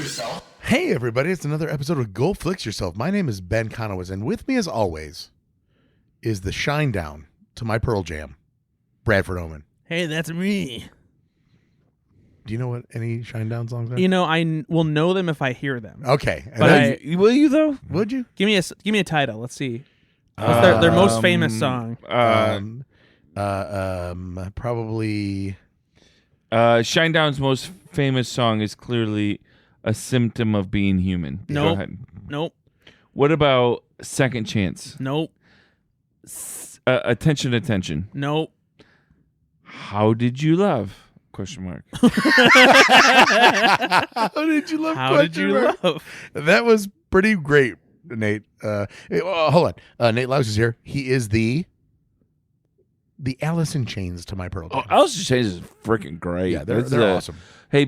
yourself. Hey everybody, it's another episode of Go Flix Yourself. My name is Ben Konowitz, and with me as always is the Shinedown to my Pearl Jam, Bradford Oman. Hey, that's me. Do you know what any Shinedown songs are? You know, I will know them if I hear them. Okay. And But Will you though? would you? Give me a title. Let's see. What's their most famous song? Probably Shinedown's most famous song is clearly "A Symptom of Being Human." Go Nope. ahead. Nope. What about "Second Chance"? Nope. Attention, attention. Nope. How did you love? Question mark. How did you love? How did you love? That was pretty great, Nate. Hold on. Nate Loucks is here. He is the Alice in Chains to my Pearl Jam. Alice in Chains is freaking great. Yeah, they're awesome. Hey,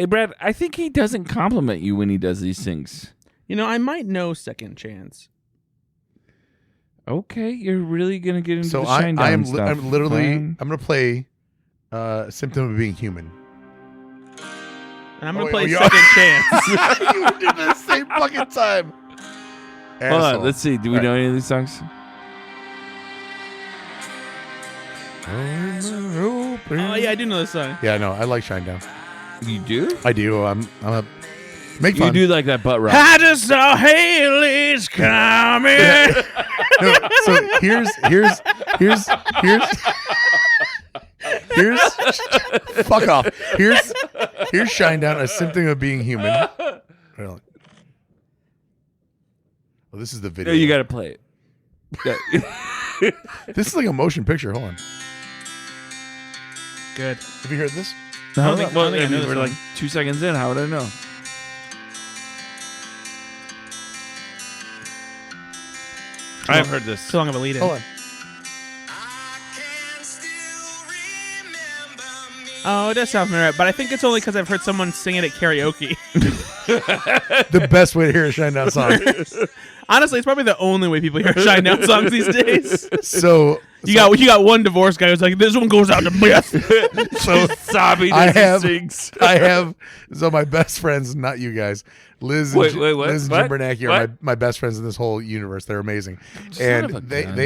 Brad. I think he doesn't compliment you when he does these things. You know, I might know Second Chance. Okay, you're really gonna get into So the Shinedown stuff. I'm literally, Fine. I'm gonna play Symptom of Being Human. And I'm going to Oh, play yeah. Second Chance. You did it at the same fucking time. Hold on, let's see. Do we know any of these songs? Oh, yeah, I do know this song. Yeah, no, I like Shinedown. You do? I do. I'm a make You fun. do like that butt rock. I just saw Haley's coming. No, so here's fuck off. Here's Shinedown, A Symptom of Being Human. Really? Well, this is the video. No, you got to play it. This is like a motion picture. Hold on. Good. Have you heard this? I don't think I know this we're one. like 2 seconds in. How would I know? I've heard this. Too long of a lead in. Hold on. Oh, it does sound familiar, but I think it's only because I've heard someone sing it at karaoke. The best way to hear a Shinedown song. Honestly, it's probably the only way people hear Shinedown songs these days. So You got one divorce guy who's like, this one goes out to Beth. so sobbing I as he have sings. so my best friends, not you guys, Liz Wait, and, what? Liz and What? Jim Bernanke are my best friends in this whole universe. They're amazing. Son of a And gun.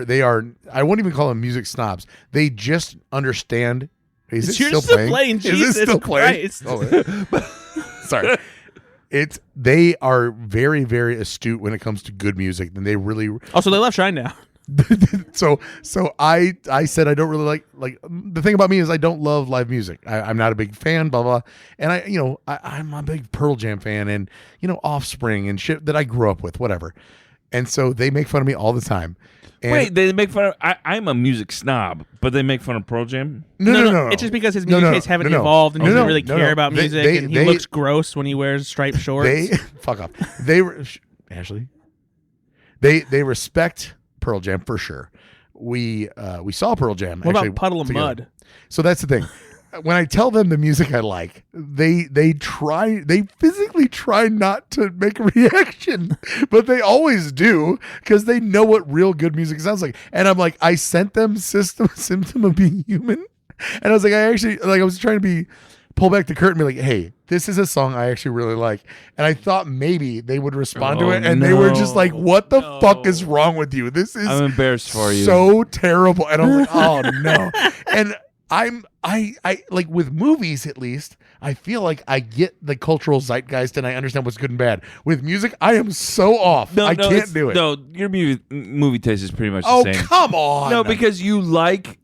they are I won't even call them music snobs. They just understand. Is it You're still still playing? playing, Is it Jesus still playing? Christ. Oh, sorry. They are very, very astute when it comes to good music, and they really Also, they love Shinedown. so I said I don't really like the thing about me is I don't love live music. I'm not a big fan, blah blah. And I'm a big Pearl Jam fan, and Offspring and shit that I grew up with, whatever. And so they make fun of me all the time. And Wait, they make fun of... I'm a music snob, but they make fun of Pearl Jam? no. It's just because his No, music no, tastes haven't no, no. evolved and No, doesn't no, really no, care no. about They- music, they- and he they- looks gross when he wears striped shorts. They fuck off. They were Ashley. They respect Pearl Jam for sure. We saw Pearl Jam. What actually about Puddle of together. Mud? So that's the thing. When I tell them the music I like, they physically try not to make a reaction, but they always do because they know what real good music sounds like. And I'm like, I sent them Symptom of Being Human, and I was like, I was trying to pull back the curtain and be like, hey, this is a song I actually really like. And I thought maybe they would respond to it, and they were just like, what the fuck is wrong with you? This is I'm embarrassed for you. so terrible. And I was like, oh no. And I like with movies, at least I feel like I get the cultural zeitgeist and I understand what's good and bad. With music, I am so off. I can't do it. No, your movie taste is pretty much the Oh, same. come on. No, because you like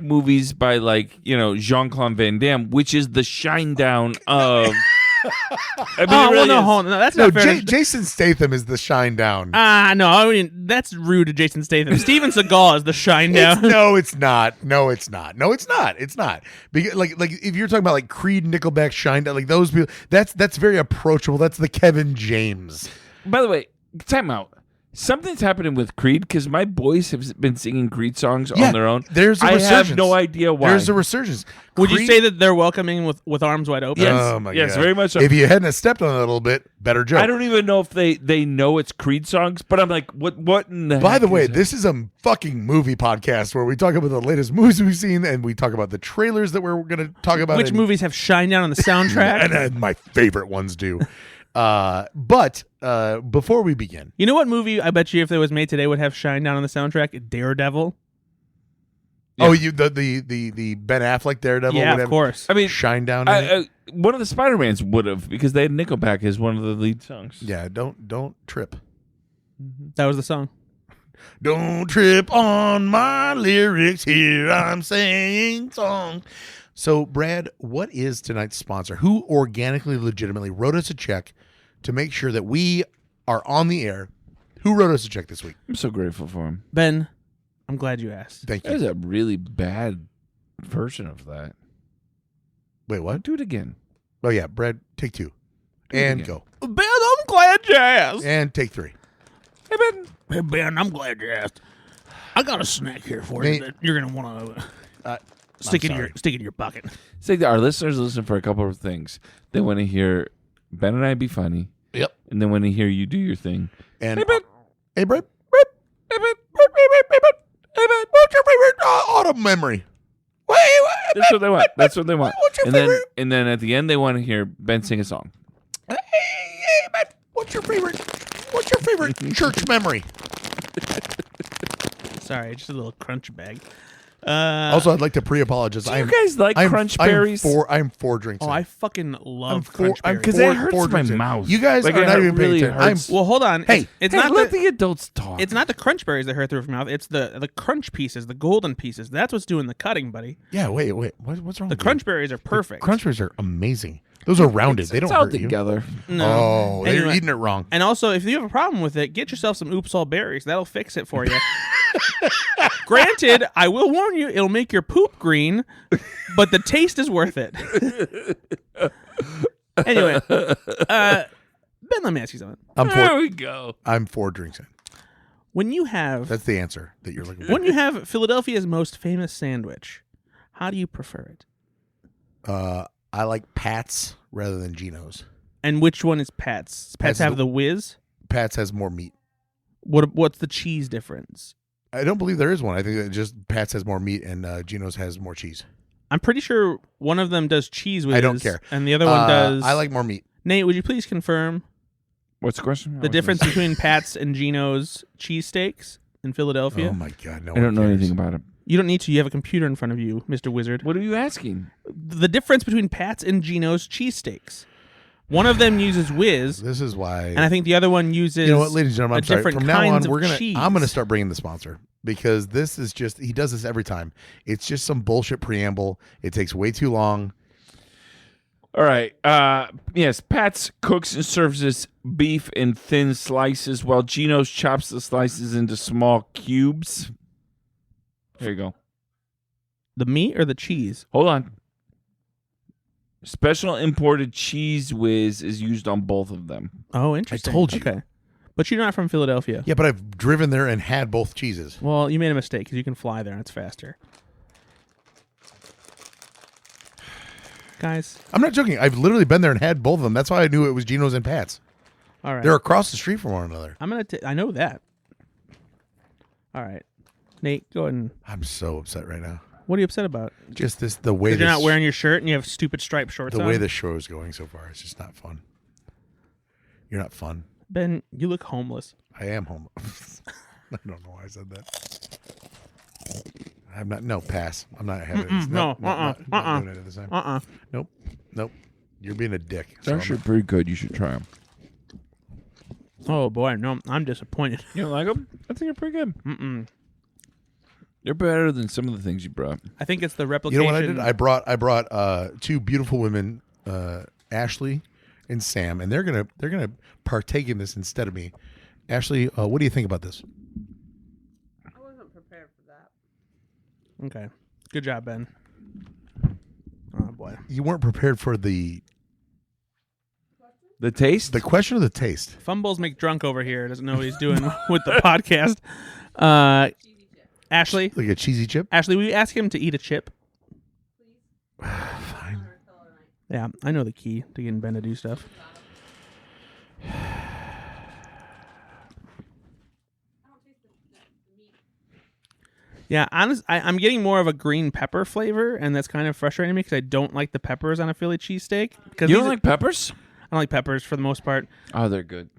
movies by Jean-Claude Van Damme, which is the Shinedown of. I mean, it really is. Hold on. No, that's no, not fair. Jason Statham is the Shinedown. No, I mean, that's rude to Jason Statham. Steven Seagal is the Shinedown. No, it's not. No, it's not. No, it's not. It's not. Because like if you're talking about like Creed, Nickelback, Shinedown, like those people, that's very approachable. That's the Kevin James. By the way, time out. Something's happening with Creed because my boys have been singing Creed songs on their own. There's a I resurgence. have no idea why. There's a resurgence. Would you say that they're welcoming with arms wide open? Yes. Oh my Yes, God. very much so. If you hadn't step on it a little bit, better joke. I don't even know if they know it's Creed songs, but I'm like, what in the By heck the way, is that? this is a fucking movie podcast where we talk about the latest movies we've seen and we talk about the trailers that we're going to talk about. Which movies have Shinedown on the soundtrack? And my favorite ones do. But before we begin, You know what movie I bet you if it was made today would have Shinedown on the soundtrack? Daredevil. oh, you the Ben Affleck Daredevil, Yeah, would of have course. I mean, Shinedown in it. one of the Spider-Mans would have because they had Nickelback as one of the lead songs. Yeah, don't trip. That was the song. Don't trip on my lyrics here. I'm saying songs. So, Brad, what is tonight's sponsor? Who organically, legitimately wrote us a check to make sure that we are on the air? Who wrote us a check this week? I'm so grateful for him. Ben, I'm glad you asked. Thank That was you. a really bad version of that. Wait, what? Do it again. Oh, yeah, Brad, take two. Do it And again. go. Ben, I'm glad you asked. And take three. Hey, Ben. Hey, Ben, I'm glad you asked. I got a snack here for Hey. you that you're gonna want to I'm stick in sorry. your pocket. Say that our listeners listen for a couple of things. They want to hear Ben and I be funny, Yep. and then want to hear you do your thing. And Hey, Ben. Hey, Brad. Hey, Ben. What's your favorite autumn memory? That's what they want. That's what they want. What's your And then, favorite? and then at the end, they want to hear Ben sing a song. Hey, man, what's your favorite church memory? Sorry, just a little crunch bag. Also, I'd like to pre-apologize. Do you guys like crunch berries? I'm four drinks. Oh, in. I fucking love I'm crunch berries. because four- that hurts four my drinks in. mouth. You guys Like, are it not even paying really attention. hurts. Well, hold on. Hey, it's Hey, not let the the adults talk. it's not the crunch berries that hurt through your mouth. It's the crunch pieces, the golden pieces. That's what's doing the cutting, buddy. Yeah, wait. What's wrong? The with crunch you? berries are perfect. Crunch berries are amazing. Those are rounded. They don't it's all hurt you. together. No. Oh, they're Anyway. eating it wrong. And also, if you have a problem with it, get yourself some Oops All Berries. That'll fix it for you. Granted, I will warn you, it'll make your poop green, but the taste is worth it. Anyway, Ben, let me ask you something. There we go. I'm four drinks in. When you have That's the answer that you're looking for. when you have Philadelphia's most famous sandwich, how do you prefer it? I like Pat's rather than Geno's. And which one is Pat's? Does Pat's Pat's is have the- the whiz? Pat's has more meat. What's the cheese difference? I don't believe there is one. I think that just Pat's has more meat and Geno's has more cheese. I'm pretty sure one of them does cheese whiz. I don't care. And the other one does. I like more meat. Nate, would you please confirm What's the question? the difference between Pat's and Geno's cheesesteaks in Philadelphia? Oh my God, no! I don't know one anything cares. about it. You don't need to. You have a computer in front of you, Mr. Wizard. What are you asking? The difference between Pat's and Geno's cheesesteaks. One of them uses whiz, This is why. and I think the other one uses. You know what, ladies and gentlemen, I'm a sorry. different From now on, kinds of I'm cheese. gonna start bringing the sponsor because this is just he does this every time. It's just some bullshit preamble. It takes way too long. All right. Yes, Pat's cooks and serves us beef in thin slices, while Geno's chops the slices into small cubes. There you go. The meat or the cheese? Hold on. Special imported cheese whiz is used on both of them. Oh, interesting. told you. Okay. But you're not from Philadelphia. Yeah, but I've driven there and had both cheeses. Well, you made a mistake because you can fly there and it's faster. Guys, I'm not joking. I've literally been there and had both of them. That's why I knew it was Geno's and Pat's. all right. They're across the street from one another. I'm gonna. I know that. All right, Nate, go ahead and. I'm so upset right now. What are you upset about? Just the way You're this, not wearing your shirt and you have stupid striped shorts the on. way the show is going so far. It's just not fun. You're not fun. Ben, you look homeless. I am home. I don't know why I said that. I'm not. No, pass. I'm not having it. no, not doing it at the time. Nope. You're being a dick. It's So I'm actually not- pretty good. You should try them. Oh boy, no, I'm disappointed. You don't like them? I think they're pretty good. Mm-mm. They're better than some of the things you brought. I think it's the you replication. know what I did? I brought two beautiful women, Ashley and Sam, and they're gonna partake in this instead of me. Ashley, what do you think about this? I wasn't prepared for that. Okay, good job, Ben. Oh boy. You weren't prepared for the The taste? The question of the taste. Fumbles make drunk over here. Doesn't know what he's doing with the podcast. Ashley, Like a cheesy chip? Ashley, will you ask him to eat a chip? Fine. Yeah, I know the key to getting Ben to do stuff. Yeah, I'm getting more of a green pepper flavor, and that's kind of frustrating me because I don't like the peppers on a Philly cheesesteak. You don't like peppers? I don't like peppers for the most part. Oh, they're good.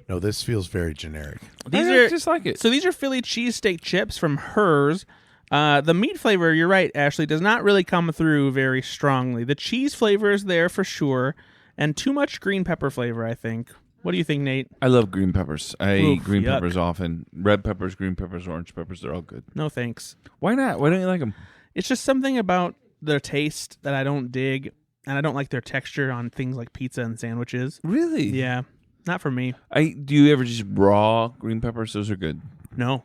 No, this feels very generic. These I are just like it. So these are Philly cheesesteak chips from hers. The meat flavor, you're right, Ashley, does not really come through very strongly. The cheese flavor is there for sure, and too much green pepper flavor, I think. What do you think, Nate? I love green peppers. I Oof, eat green yuck. peppers often. Red peppers, green peppers, orange peppers, they're all good. No thanks. Why not? Why don't you like them? It's just something about their taste that I don't dig, and I don't like their texture on things like pizza and sandwiches. Really? Yeah, not for me. Do you ever just raw green peppers? Those are good. No.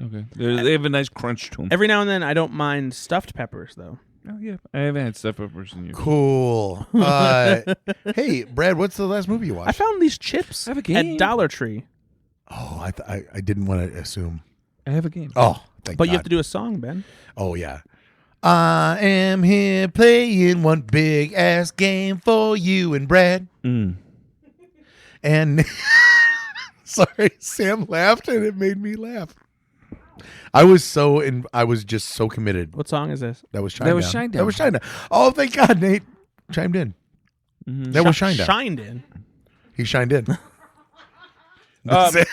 Okay. They have a nice crunch to them. Every now and then, I don't mind stuffed peppers, though. Oh, yeah. I haven't had stuffed peppers in years. Cool. Hey, Brad, what's the last movie you watched? I found these chips I have a at game. Dollar Tree, Oh, I didn't want to assume. I have a game. Oh, thank but God. you have to do a song, Ben. Oh, yeah. I am here playing one big ass game for you and Brad. Mm. And sorry, Sam laughed and it made me laugh. I was just so committed. What song is this? That was Shinedown. That was Shinedown. That was Shinedown. Oh, thank God, Nate chimed in. Mm-hmm. That was Shinedown. Shined in. He shined in. That's it.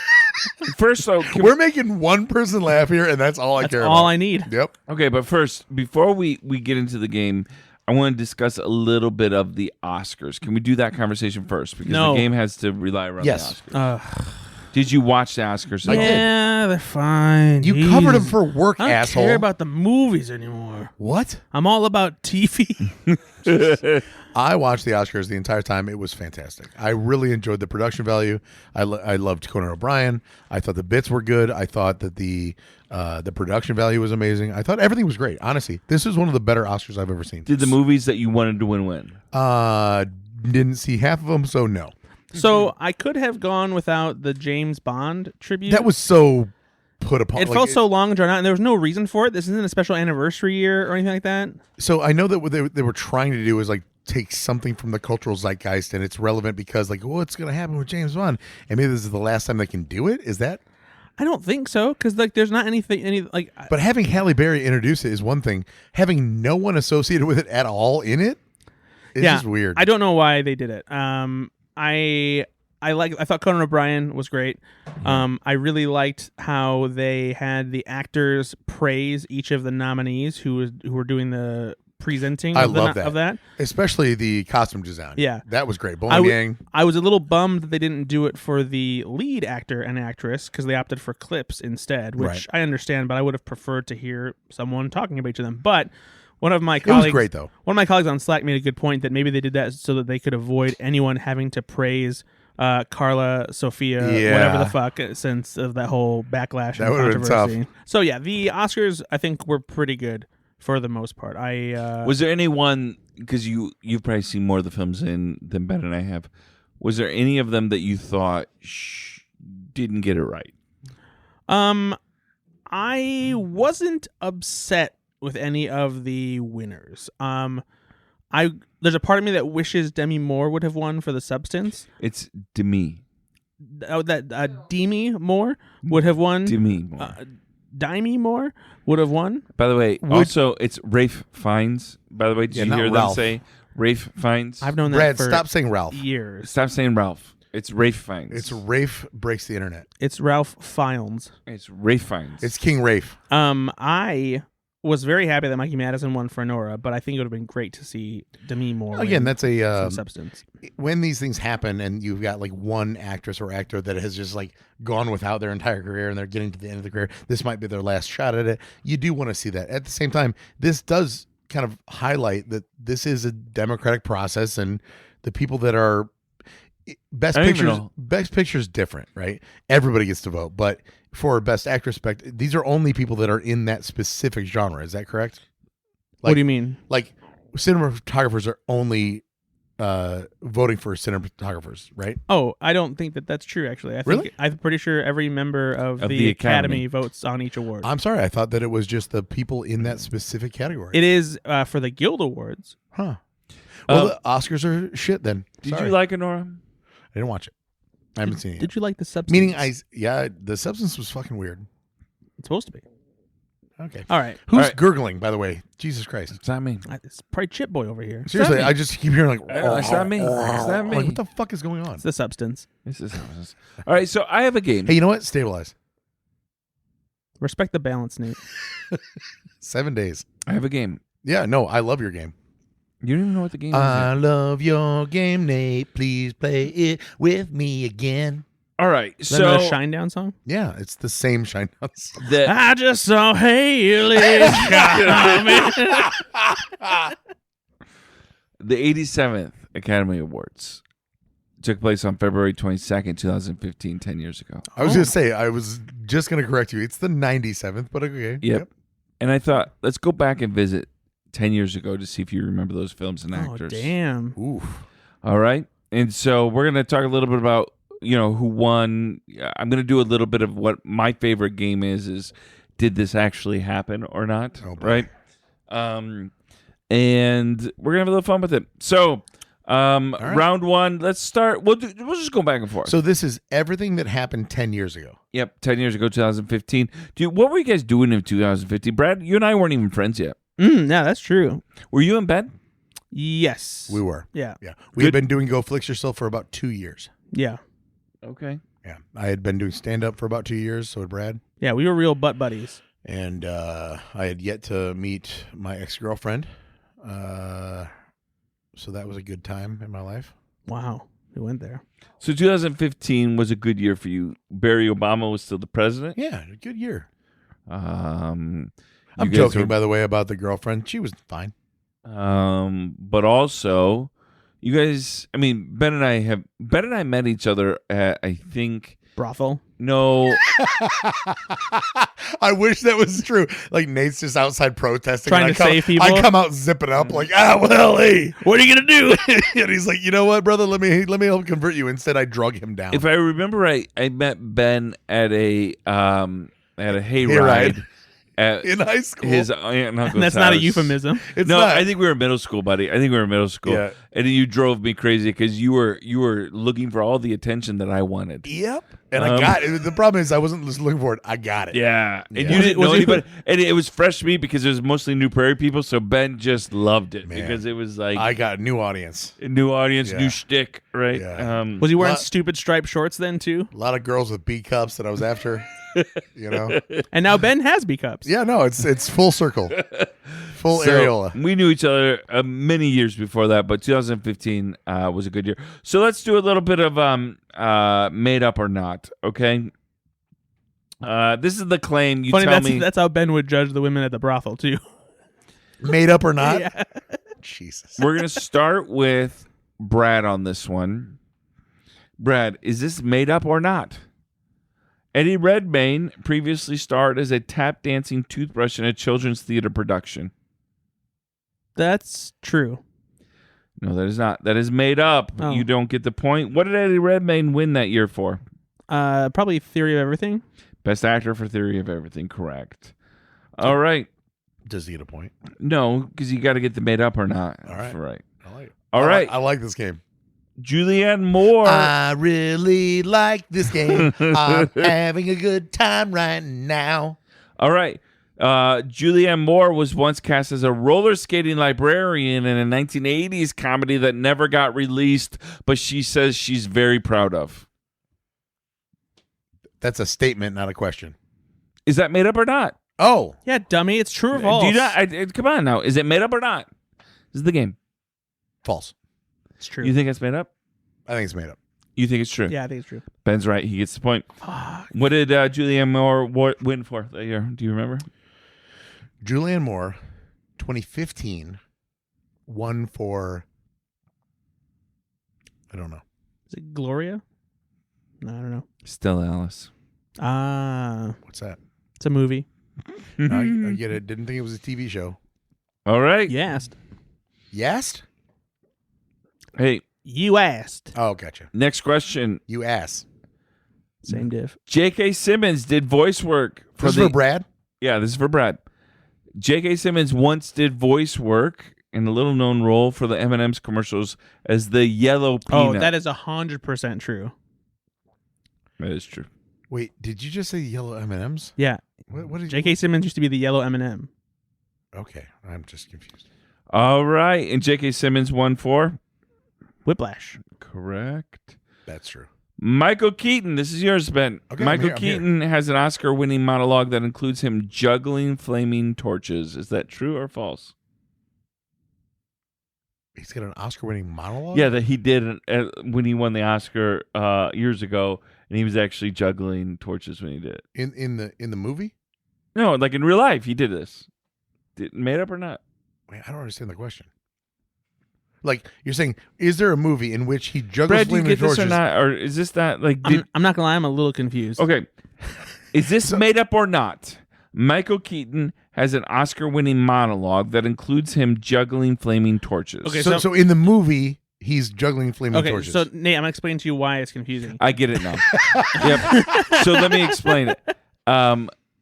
First, though, We're making one person laugh here, and that's all I That's care all about. I need. Yep. okay, but first, before we get into the game, I want to discuss a little bit of the Oscars. Can we do that conversation first? Because No. the game has to rely around Yes. the Oscars. Did you watch the Oscars? I did. Yeah, they're fine. You covered him Jesus. for work, I don't asshole. care about the movies anymore. What? I'm all about TV. I watched the Oscars the entire time. It was fantastic. I really enjoyed the production value. I loved Conan O'Brien. I thought the bits were good. I thought that the production value was amazing. I thought everything was great. Honestly, this is one of the better Oscars I've ever seen. Did the movies that you wanted to win? Didn't see half of them, so no. So I could have gone without the James Bond tribute. That was so put upon. It felt so long and drawn out, and there was no reason for it. This isn't a special anniversary year or anything like that. So I know that what they were trying to do is like take something from the cultural zeitgeist, and it's relevant because like what's going to happen with James Bond, and maybe this is the last time they can do it. Is that? I don't think so, because like there's not any. But having Halle Berry introduce it is one thing. Having no one associated with it at all in it is just weird. I don't know why they did it. I thought Conan O'Brien was great. I really liked how they had the actors praise each of the nominees who were doing the presenting. I of love of that. Especially the costume design. Yeah. That was great. Bowen Yang. I was a little bummed that they didn't do it for the lead actor and actress because they opted for clips instead, which Right. I understand, but I would have preferred to hear someone talking about each of them. But one of my It colleagues, was great though. one of my colleagues on Slack made a good point that maybe they did that so that they could avoid anyone having to praise Carla, Sophia, whatever the fuck, since of that whole backlash That and would've been controversy. tough. So yeah, the Oscars I think were pretty good for the most part. Was there anyone, because you've probably seen more of the films than Ben and I have, was there any of them that you thought didn't get it right? I wasn't upset with any of the winners. There's a part of me that wishes Demi Moore would have won for The Substance. It's Demi. Demi Moore would have won. Demi Moore. Demi Moore would have won. By the way, also it's Rafe Fiennes. By the way, did you not hear Ralph. them say Rafe Fiennes? I've known that Brad, for stop saying Ralph. years. Stop saying Ralph. It's Rafe Fiennes. It's Rafe breaks the internet. It's Ralph Fiennes. It's Rafe Fiennes. It's King Rafe. I was very happy that Mikey Madison won for Nora, but I think it would have been great to see Demi Moore Again, win that's a some Substance. when these things happen and you've got like one actress or actor that has just like gone without their entire career and they're getting to the end of the career, this might be their last shot at it. You do want to see that. At the same time, this does kind of highlight that this is a democratic process and the people that are best picture is different, right? Everybody gets to vote, but for best actress, these are only people that are in that specific genre. Is that correct? What do you mean? Like cinematographers are only voting for cinematographers, right? Oh, I don't think that's true. Actually, I think Really? I'm pretty sure every member of Of the the Academy Academy. votes on each award. I'm sorry, I thought that it was just the people in that specific category. It is for the Guild Awards. Huh. Well, the Oscars are shit then. Did Sorry. you like it, Nora? I didn't watch it. I haven't seen it. Did you like the substance? Meaning, the substance was fucking weird. It's supposed to be. Okay. All right. Who's All right. gurgling, by the way? Jesus Christ. What's that mean? It's probably Chip Boy over here. Seriously, I just keep hearing like, It's not me. It's not like, me. what the fuck is going on? It's the substance. This is all right. So I have a game. Hey, you know what? Stabilize. Respect the balance, Nate. 7 days. I have a game. Yeah, no, I love your game. You don't even know what the game is. I yet. love your game, Nate. Please play it with me again. All right. Is that another So Shinedown song? Yeah, it's the same Shinedown. the I just saw Haley coming. the 87th Academy Awards took place on February 22nd, 2015, 10 years ago. I was going to say, I was just going to correct you. It's the 97th, but okay. Yep. And I thought, let's go back and visit 10 years ago to see if you remember those films and Oh, actors. damn. Oof. All right. And so we're going to talk a little bit about, who won. I'm going to do a little bit of what my favorite game is did this actually happen or not? Oh, boy. Right. And we're going to have a little fun with it. So, right. round one, let's start. We'll just go back and forth. So this is everything that happened 10 years ago. Yep, 10 years ago, 2015. Dude, what were you guys doing in 2015? Brad, you and I weren't even friends yet. Yeah, that's true. Were you in bed? Yes. We were. Yeah. Yeah. We had been doing Go Flix Yourself for about 2 years. Yeah. Okay. Yeah. I had been doing stand-up for about 2 years, so had Brad. Yeah, we were real butt buddies. And I had yet to meet my ex-girlfriend. So that was a good time in my life. Wow. We went there. So 2015 was a good year for you. Barry Obama was still the president. Yeah, a good year. I'm I'm joking, by the way, about the girlfriend. She was fine. But also, you guys. I mean, Ben and I met each other at, I think. Brothel. No, I wish that was true. Like Nate's just outside protesting. Trying and to save people. I come out zipping up like, well, hey. What are you going to do? And he's like, you know what, brother? Let me help convert you. Instead, I drug him down. if I remember right, I met Ben at a hayride Hayride. at in high school. his aunt and uncle's And that's not a house. euphemism. It's No, not. I think we were in middle school, buddy. I think we were in middle school. Yeah. And you drove me crazy because you were looking for all the attention that I wanted. Yep. And I got it. The problem is I wasn't just looking for it. I got it. Yeah. And Yeah. you didn't Was know it- anybody. And it was fresh meat because it was mostly New Prairie people. So Ben just loved it Man. because it was like I got a new audience. a new audience, Yeah. new shtick, right? Yeah. Was he wearing Lot- stupid striped shorts then, too? A lot of girls with B cups that I was after. You know? And now Ben has B cups. Yeah, no, it's full circle. Full So, areola. we knew each other many years before that, but 2015 was a good year. So let's do a little bit of made up or not, okay? This is the claim. You Funny, tell that's me. that's how Ben would judge the women at the brothel, too. Made up or not? Yeah. Jesus. We're going to start with Brad on this one. Brad, is this made up or not? Eddie Redmayne previously starred as a tap dancing toothbrush in a children's theater production. That's true. No, that is not. That is made up. Oh. You don't get the point. What did Eddie Redmayne win that year for? Probably Theory of Everything. Best actor for Theory of Everything. Correct. All right. Does he get a point? No, because you got to get the made up or not. All right. Right. I like it. All right. I like this game. Julianne Moore. I really like this game. I'm having a good time right now. All right. Julianne Moore was once cast as a roller skating librarian in a 1980s comedy that never got released, but she says she's very proud of. That's a statement, not a question. Is that made up or not? Oh, Yeah, dummy. It's true or false. Do you not? Come on now. Is it made up or not? This is the game. false. It's true. You think it's made up? I think it's made up. You think it's true? Yeah, I think it's true. Ben's right. He gets the point. Fuck. What did Julianne Moore win for that year? Do you remember? Julianne Moore, 2015, won for, I don't know. Is it Gloria? No, I don't know. Still Alice. What's that? It's a movie. No, I get it. Didn't think it was a TV show. All right. Yes. Yes? Hey, You asked. Oh, gotcha. next question. You ass. Same diff. J.K. Simmons did voice work This is for Brad? Yeah, this is for Brad. J.K. Simmons once did voice work in a little-known role for the M&M's commercials as the yellow peanut. Oh, that is 100% true. That is true. Wait, did you just say yellow M&Ms? Yeah. What did J.K. Simmons used to be the yellow M&M. Okay, I'm just confused. All right, and J.K. Simmons won for? Whiplash. Correct. That's true. Michael Keaton, this is yours, Ben. Okay, Michael I'm here. Keaton has an Oscar-winning monologue that includes him juggling flaming torches. Is that true or false? He's got an Oscar-winning monologue? Yeah, that he did when he won the Oscar years ago, and he was actually juggling torches when he did it. In the movie? No, like in real life, he did this. Made up or not? Wait, I don't understand the question. Like, you're saying, is there a movie in which he juggles Brad, do you flaming get torches? this or not? Or is this not like? I'm not gonna lie, I'm a little confused. Okay, is this made up or not? Michael Keaton has an Oscar-winning monologue that includes him juggling flaming torches. Okay, So in the movie, he's juggling flaming Okay, torches. so Nate, I'm gonna explain to you why it's confusing. I get it now. Yep. So let me explain it.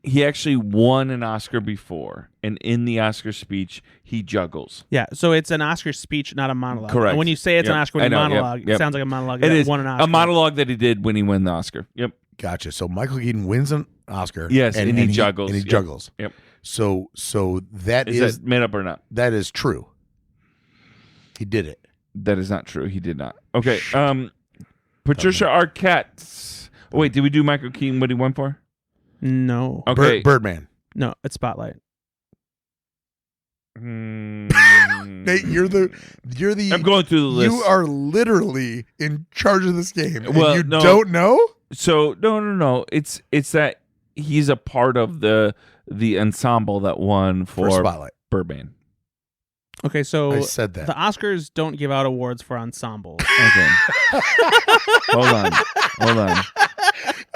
He actually won an Oscar before, and in the Oscar speech, he juggles. Yeah, so it's an Oscar speech, not a monologue. Correct. And when you say it's an Yep. Oscar winning I know, yep, monologue, yep. it sounds like a monologue It that is won an Oscar. a monologue that he did when he won the Oscar. Yep. Gotcha. So Michael Keaton wins an Oscar. Yes, and he juggles. And he Yep. juggles. Yep. So that Is that made up or not? that is true. He did it. That is not true. He did not. Okay. Patricia Arquette. Oh, wait, did we do Michael Keaton? What he won for? No. Okay. Birdman. No, it's Spotlight. Nate, you're the I'm going through the list. You are literally in charge of this game. And Well, you no. don't know? So no. It's that he's a part of the ensemble that won For for Spotlight. Birdman. Okay, so I said that. the Oscars don't give out awards for ensembles. Okay. Hold on.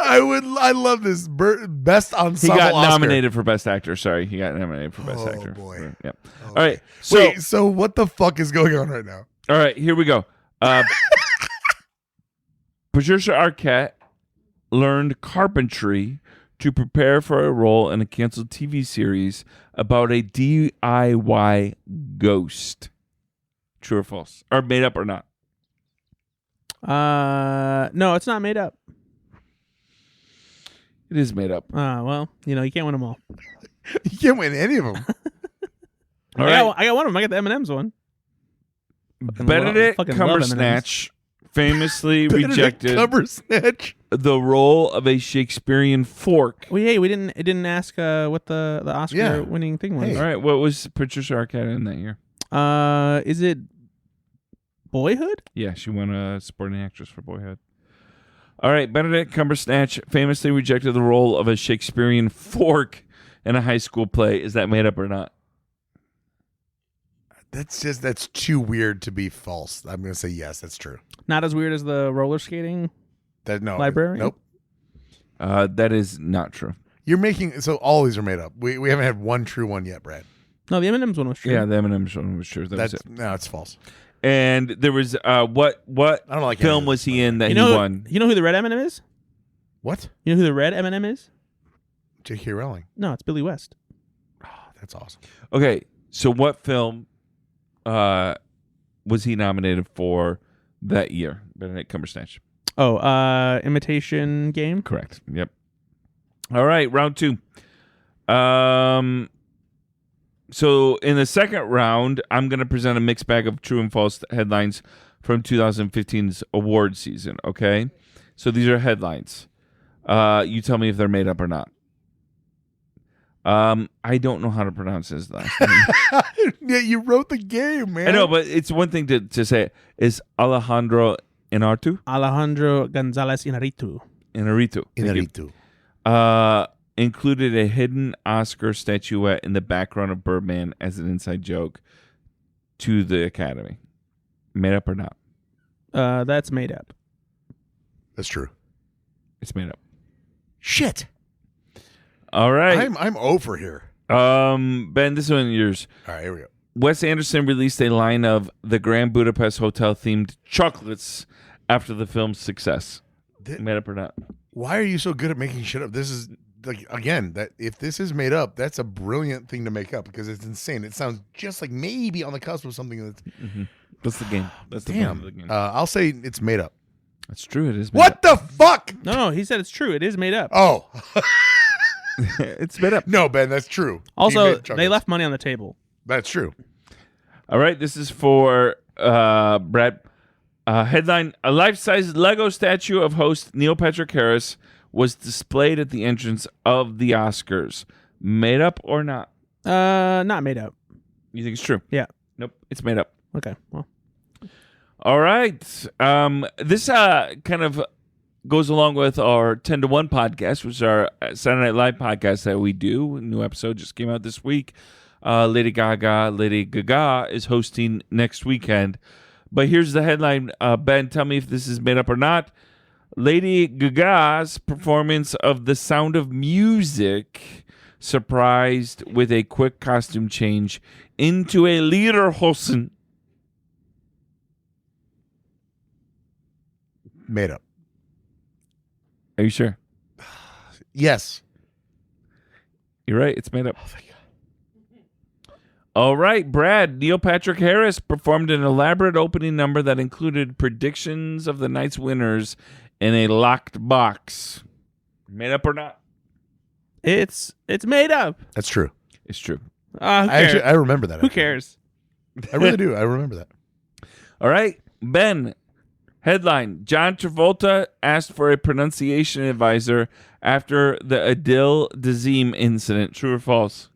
I love this best He ensemble got Oscar. nominated for Best Actor. Sorry, he got nominated for Best Oh, Actor. boy. Yep. Okay. All right. Wait, so what the fuck is going on right now? All right, here we go. Patricia Arquette learned carpentry to prepare for a role in a canceled TV series about a DIY ghost. True or false? Or made up or not? No, it's not made up. It is made up. Well, you can't win them all. You can't win any of them. All I right. got one of them. I got the M&M's one. Benedict fucking love Cumbersnatch famously Benedict rejected Cumbersnatch. the role of a Shakespearean fork. Well, hey, it didn't ask what the Oscar winning thing was. Hey. All right, what was Patricia Arquette in that year? Is it Boyhood? Yeah, she won a supporting actress for Boyhood. All right, Benedict Cumbersnatch famously rejected the role of a Shakespearean fork in a high school play. Is that made up or not? That's too weird to be false. I'm going to say yes, that's true. Not as weird as the roller skating. No. Librarian? Nope. That is not true. You're making so all these are made up. We haven't had one true one yet, Brad. No, the M&M's one was true. Yeah, the M&M's one was true. That was it. No, it's false. And there was what I don't like any film of was this, he in that You know, he won? you know who the red M&M is? What? You know who the red M&M is? J.K. Rowling. No, it's Billy West. Oh, that's awesome. Okay, so what film was he nominated for that year? Benedict Cumbersnatch. Oh, Imitation Game. Correct. Yep. All right, round 2. So in the second round, I'm going to present a mixed bag of true and false headlines from 2015's award season, okay? So these are headlines. You tell me if they're made up or not. I don't know how to pronounce his last name. Yeah, you wrote the game, man. I know, but it's one thing to say it. Is Alejandro Inarritu? Alejandro González Inarritu. Inarritu. Thank you. Included a hidden Oscar statuette in the background of Birdman as an inside joke to the Academy. Made up or not? That's made up. That's true. It's made up. Shit. All right. I'm over here. Ben, this one is yours. All right, here we go. Wes Anderson released a line of the Grand Budapest Hotel themed chocolates after the film's success. Made up or not? Why are you so good at making shit up? This is like, again, that if this is made up, that's a brilliant thing to make up because it's insane. It sounds just like maybe on the cusp of something that's. That's the game. That's the Damn. point of the game. I'll say it's made up. That's true. It is. Made What the fuck? No, he said it's true. It is made up. Oh, It's made up. no, Ben, that's true. He Also, made they chocolates. left money on the table. That's true. All right. This is for Brad. Headline: A life-size Lego statue of host Neil Patrick Harris was displayed at the entrance of the Oscars. Made up or not? Not made up. You think it's true? Yeah. Nope. It's made up. Okay. Well, All right. This kind of goes along with our 10 to 1 podcast, which is our Saturday Night Live podcast that we do. A new episode just came out this week. Lady Gaga is hosting next weekend. But here's the headline. Ben, tell me if this is made up or not. Lady Gaga's performance of The Sound of Music surprised with a quick costume change into a lederhosen. Made up. Are you sure? Yes. You're right. It's made up. Oh, my God. All right, Brad. Neil Patrick Harris performed an elaborate opening number that included predictions of the night's winners in a locked box. Made up or not? it's made up. That's true. It's true. Who cares? I remember that. Who actually. cares? I really do. I remember that. All right, Ben. Headline: John Travolta asked for a pronunciation advisor after the Adil Dazeem incident. True or false?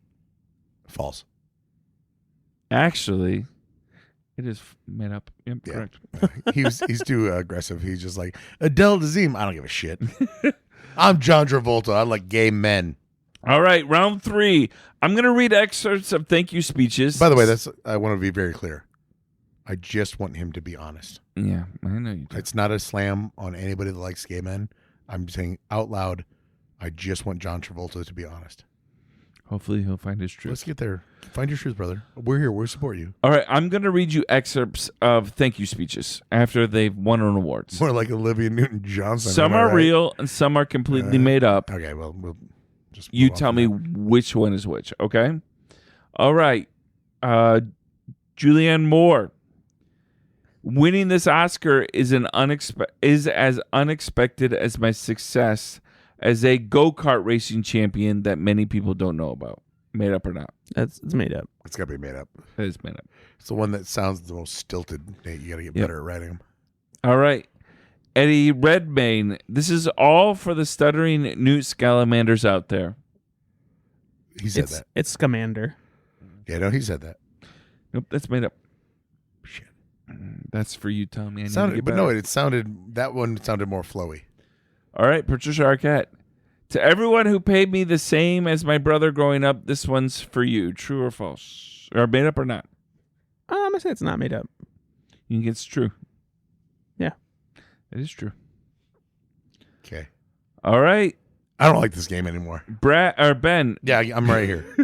False. Actually, it is made up. Yep, Yeah. correct. He's too aggressive. He's just like, Adele Dazeem, I don't give a shit. I'm John Travolta. I like gay men. All right, round 3. I'm going to read excerpts of thank you speeches. By the way, I want to be very clear. I just want him to be honest. Yeah, I know you do. It's not a slam on anybody that likes gay men. I'm saying out loud, I just want John Travolta to be honest. Hopefully he'll find his truth. Let's get there. Find your truth, brother. We're here. We support you. All right, I'm going to read you excerpts of thank you speeches after they've won an awards. More like Olivia Newton-John. Some are real and some are completely made up. Okay, well, we'll just You move on tell from me that. which one is which, okay? All right. Julianne Moore. Winning this Oscar is as unexpected as my success as a go-kart racing champion that many people don't know about. Made up or not? It's made up. It's got to be made up. It is made up. It's the one that sounds the most stilted. Nate, you got to get better at writing them. All right. Eddie Redmayne. This is all for the stuttering Newt Scalamanders out there. He said that. It's Scamander. Yeah, no, he said that. Nope, that's made up. Shit. That's for you telling me I need to get But better. no, that one sounded more flowy. All right, Patricia Arquette. To everyone who paid me the same as my brother growing up, this one's for you. True or false? Or made up or not? I'm going to say it's not made up. You think it's true? Yeah. It is true. Okay. All right. I don't like this game anymore. Ben. Yeah, I'm right here.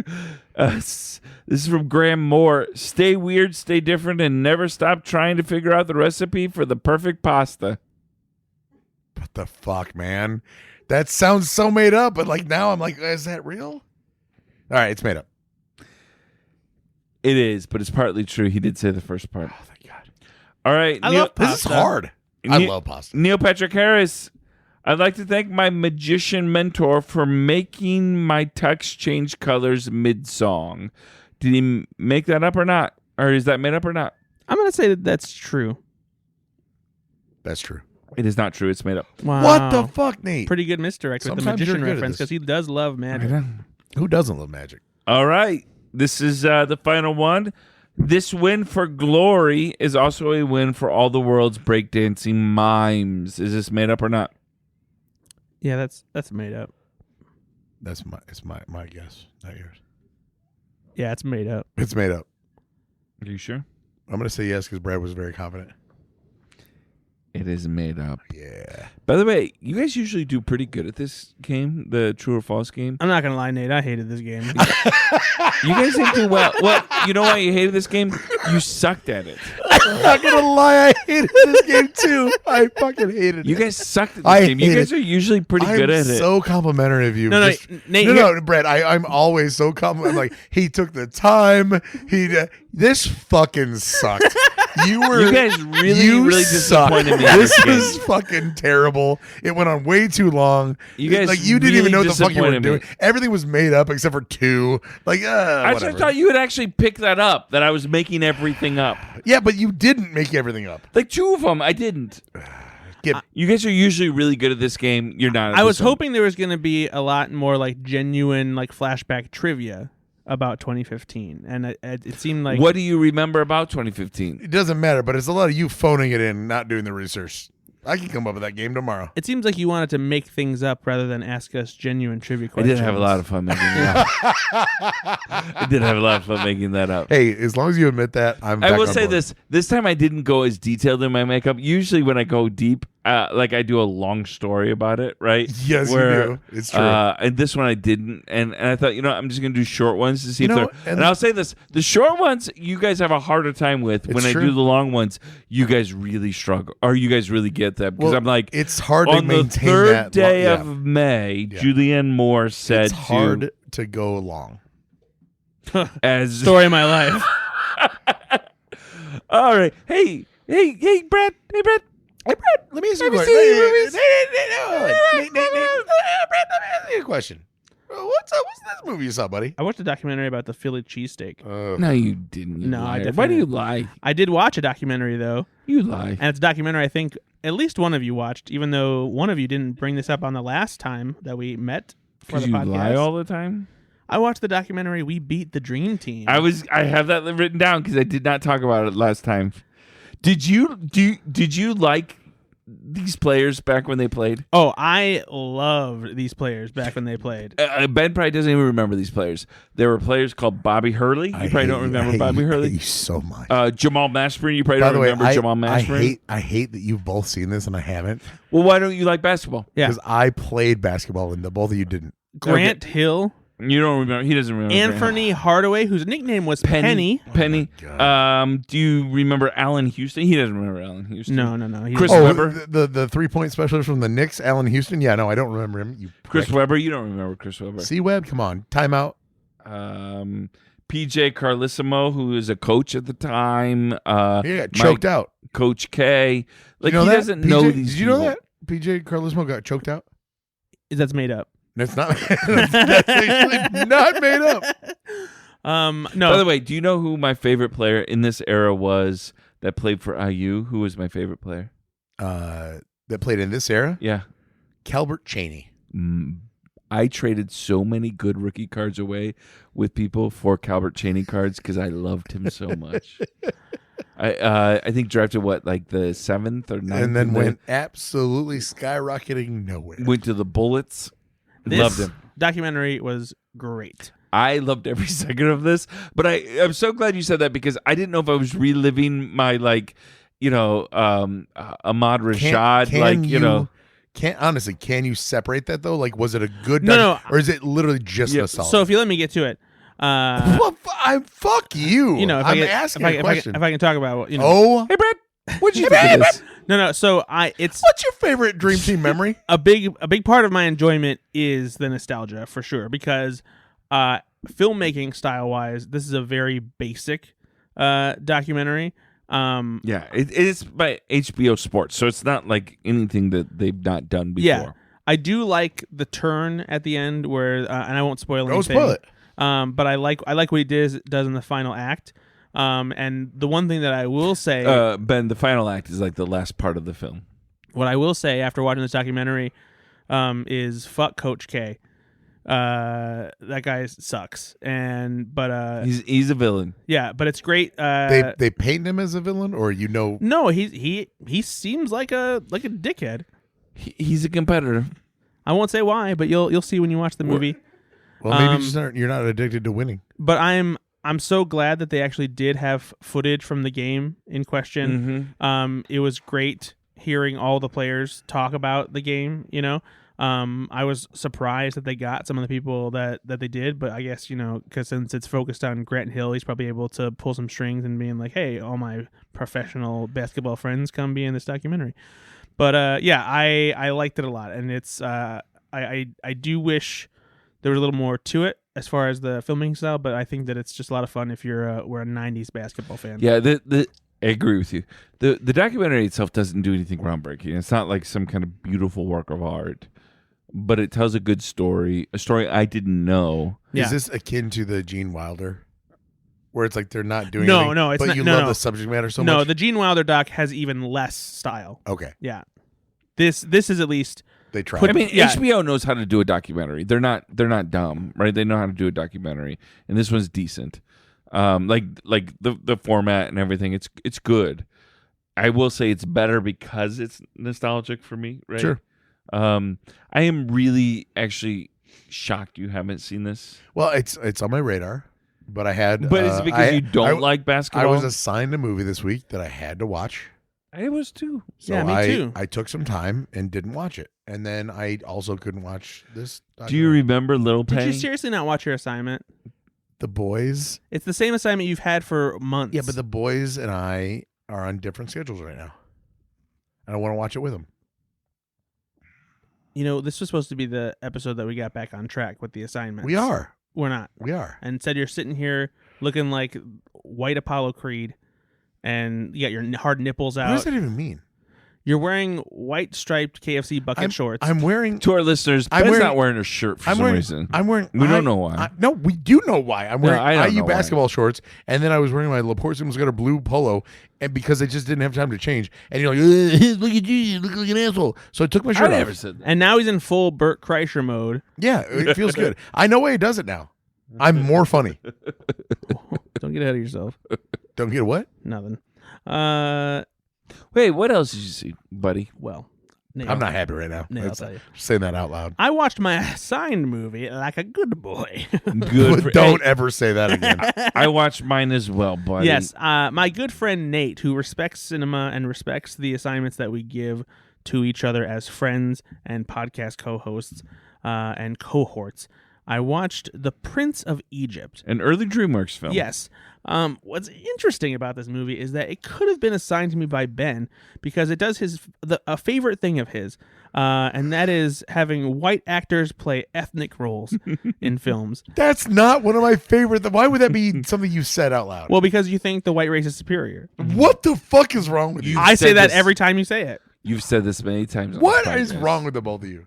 This is from Graham Moore. Stay weird, stay different, and never stop trying to figure out the recipe for the perfect pasta. What the fuck, man? That sounds so made up, but like now I'm like, is that real? All right, it's made up. It is, but it's partly true. He did say the first part. Oh, thank God. All right. I love This is pasta. hard. I love pasta. Neil Patrick Harris. I'd like to thank my magician mentor for making my text change colors mid-song. Did he make that up or not? Or is that made up or not? I'm going to say that that's true. That's true. It is not true. It's made up. Wow. What the fuck, Nate? Pretty good misdirect with the Sometimes you're magician good at reference this. because he does love magic. Who doesn't love magic? All right. This is the final one. This win for Glory is also a win for all the world's breakdancing mimes. Is this made up or not? Yeah, that's made up. It's my guess, not yours. Yeah, it's made up. It's made up. Are you sure? I'm going to say yes because Brad was very confident. It is made up. Yeah. By the way, you guys usually do pretty good at this game, the true or false game. I'm not gonna lie, Nate. I hated this game. You guys didn't do well. Well, you know why you hated this game? You sucked at it. I'm not gonna lie, I hated this game too. I fucking hated You it. guys sucked at this game. You guys are usually pretty good at it. So complimentary of you. No, Nate. No, Brett. I'm always so complimentary. Like he took the time. This fucking sucked. You guys really sucked. disappointed me in This this game. was fucking terrible. It went on way too long. You guys you didn't even know really what the fuck you were disappointed me. doing. Everything was made up except for 2. Like, I whatever. just thought you would actually pick that up, that I was making everything up. Yeah, but you didn't make everything up. Like 2 of them, I didn't. You guys are usually really good at this game. You're not. I was hoping there was going to be a lot more like genuine like flashback trivia about 2015, and it seemed like. What do you remember about 2015? It doesn't matter, but it's a lot of you phoning it in, not doing the research. I can come up with that game tomorrow. It seems like you wanted to make things up rather than ask us genuine trivia I questions. did have a lot of fun making that up. I did have a lot of fun making that up. Hey, as long as you admit that, I'm. I back will on say board. this time I didn't go as detailed in my makeup. Usually when I go deep, like I do a long story about it, right? Yes, you do. It's true. And this one I didn't, and I thought, I'm just gonna do short ones to see if they're. and- And I'll say this: the short ones you guys have a harder time with. It's When I true. do the long ones, you guys really struggle, or you guys really get that because Well, I'm like, it's hard to on the maintain third that day yeah. of May, Yeah. Julianne Moore said It's hard to go long. as Story of my life. Oh, all right, hey, Brad, Hey, Brett, let me ask you a Have you question. seen movies? Nate, Brett, let me ask you a question. What's this movie you saw, buddy? I watched a documentary about the Philly cheesesteak. No, you didn't. You No, I liar. definitely Why do you didn't. lie? I did watch a documentary though, You lie. and it's a documentary I think at least one of you watched, even though one of you didn't bring this up on the last time that we met for Because the you podcast. lie all the time. I watched the documentary "We Beat the Dream Team." I have that written down because I did not talk about it last time. Did you like these players back when they played? Oh, I loved these players back when they played. Ben probably doesn't even remember these players. There were players called Bobby Hurley. You probably don't remember Bobby I Hurley. hate you so much. Jamal Mashburn. You probably By don't the way, remember Jamal Mashburn. I hate that you've both seen this and I haven't Well, why don't you like basketball? Yeah, because I played basketball and the both of you didn't. Grant Hill, You don't remember. He doesn't remember. Anthony Hardaway, whose nickname was Penny. Penny. God. Do you remember Allen Houston? He doesn't remember Allen Houston. No. He Chris was- Webber? the 3-point specialist from the Knicks, Allen Houston. Yeah, no, I don't remember him. You Chris prick. Webber. You don't remember Chris Webber. C-Web, come on, timeout. PJ Carlissimo, who was a coach at the time. He got choked out. Coach K. Like You know he that? doesn't PJ, know these. Did you know people. that PJ Carlissimo got choked out? That's made up. That's not. That's actually not made up. No. By the way, do you know who my favorite player in this era was that played for IU? Who was my favorite player? That played in this era. Yeah. Calbert Chaney. I traded so many good rookie cards away with people for Calbert Chaney cards because I loved him so much. I think drafted like the 7th or 9th, And then went absolutely skyrocketing nowhere. went to the Bullets. This Loved him. documentary was great. I loved every second of this, but I'm so glad you said that because I didn't know if I was reliving my Ahmad Rashad, Can you separate that though? Like, was it a good No, or is it literally just nostalgia? So if you let me get to it, well, fuck you. you know, if I'm I get, asking if a question. I can talk about, Oh, Hey, Brett, what'd you think of this? No. So it's what's your favorite Dream Team memory? a big part of my enjoyment is the nostalgia for sure because filmmaking style wise, this is a very basic documentary. Yeah, it is by HBO Sports, so it's not like anything that they've not done before. Yeah, I do like the turn at the end where, and I won't spoil Don't anything. spoil it. But I like what he does in the final act. And the one thing that I will say, Ben, the final act is like the last part of the film. what I will say after watching this documentary, is fuck Coach K. That guy sucks. But He's a villain. yeah, but it's great. They paint him as a villain, or No, he seems like a dickhead. He's a competitor. I won't say why, but you'll see when you watch the movie. Well, maybe you're not addicted to winning. But I'm so glad that they actually did have footage from the game in question. Mm-hmm. It was great hearing all the players talk about the game. I was surprised that they got some of the people that they did, but I guess, because since it's focused on Grant Hill, he's probably able to pull some strings and being like, hey, all my professional basketball friends come be in this documentary. But I liked it a lot, and it's I do wish there was a little more to it as far as the filming style, but I think that it's just a lot of fun if we're a 90s basketball fan. Yeah, I agree with you. The documentary itself doesn't do anything groundbreaking. It's not like some kind of beautiful work of art, but it tells a good story, a story I didn't know. Yeah. Is this akin to the Gene Wilder, where it's like they're not doing No, anything, no, it's but not- you no, love no. the subject matter so No, much? the Gene Wilder doc has even less style. Okay, Yeah. This is at least they tried. Put- I mean, Yeah. HBO knows how to do a documentary. They're not dumb, right? They know how to do a documentary, and this one's decent. Like the format and everything, it's good. I will say it's better because it's nostalgic for me, right? Sure. I am really actually shocked you haven't seen this. Well, it's on my radar, but I had. But is it because you don't like I basketball? was assigned a movie this week that I had to watch. I was too. So Yeah, me too. I took some time and didn't watch it, and then I also couldn't watch this. Do you remember Little Did Penny? you seriously not watch your assignment? The boys? It's the same assignment you've had for months. Yeah, but the boys and I are on different schedules right now. I don't want to watch it with them. this was supposed to be the episode that we got back on track with the assignments. We are. We're not. We are. And instead you're sitting here looking like white Apollo Creed, and you got your hard nipples What does out. that even mean? You're wearing white striped KFC bucket shorts. I'm wearing. To our listeners, I'm Ben's wearing- not wearing a shirt for some reason. I'm wearing. We don't know why. No, we do know why. I'm wearing I don't IU know why. basketball shorts, and then I was wearing my Laporte Simmons got a blue polo, and because they just didn't have time to change. And you're like, look at you look like an asshole. So I took my I shirt never off. said that. and now he's in full Burt Kreischer mode. Yeah, it feels good. I know why he does it now. I'm more funny. Don't get ahead of yourself. Don't get what? Nothing. Wait, what else did you see, buddy? Well, Nate, I'm not happy right now. Nate, I'll That's- tell you. saying that out loud. I watched my assigned movie like a good boy. Good. For, Don't ever say that again. I watched mine as well, buddy. Yes, my good friend Nate, who respects cinema and respects the assignments that we give to each other as friends and podcast co-hosts and cohorts. I watched The Prince of Egypt. An early DreamWorks film. Yes. What's interesting about this movie is that it could have been assigned to me by Ben because it does a favorite thing of his, and that is having white actors play ethnic roles in films. That's not one of my favorite. Why would that be something you said out loud? Well, because you think the white race is superior. What the fuck is wrong with you? I say said that this- every time you say it. You've said this many times. on What this is podcast. wrong with the both of you?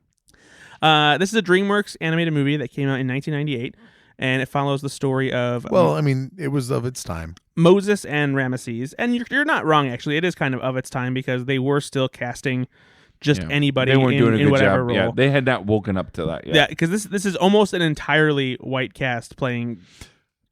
This is a DreamWorks animated movie that came out in 1998, and it follows the story of Well, I mean, it was of its time. Moses and Ramesses. And you're not wrong, actually. It is kind of its time because they were still casting just Yeah. anybody They weren't doing a in good whatever job. role. Yeah, they had not woken up to that yet. Yeah, because this is almost an entirely white cast playing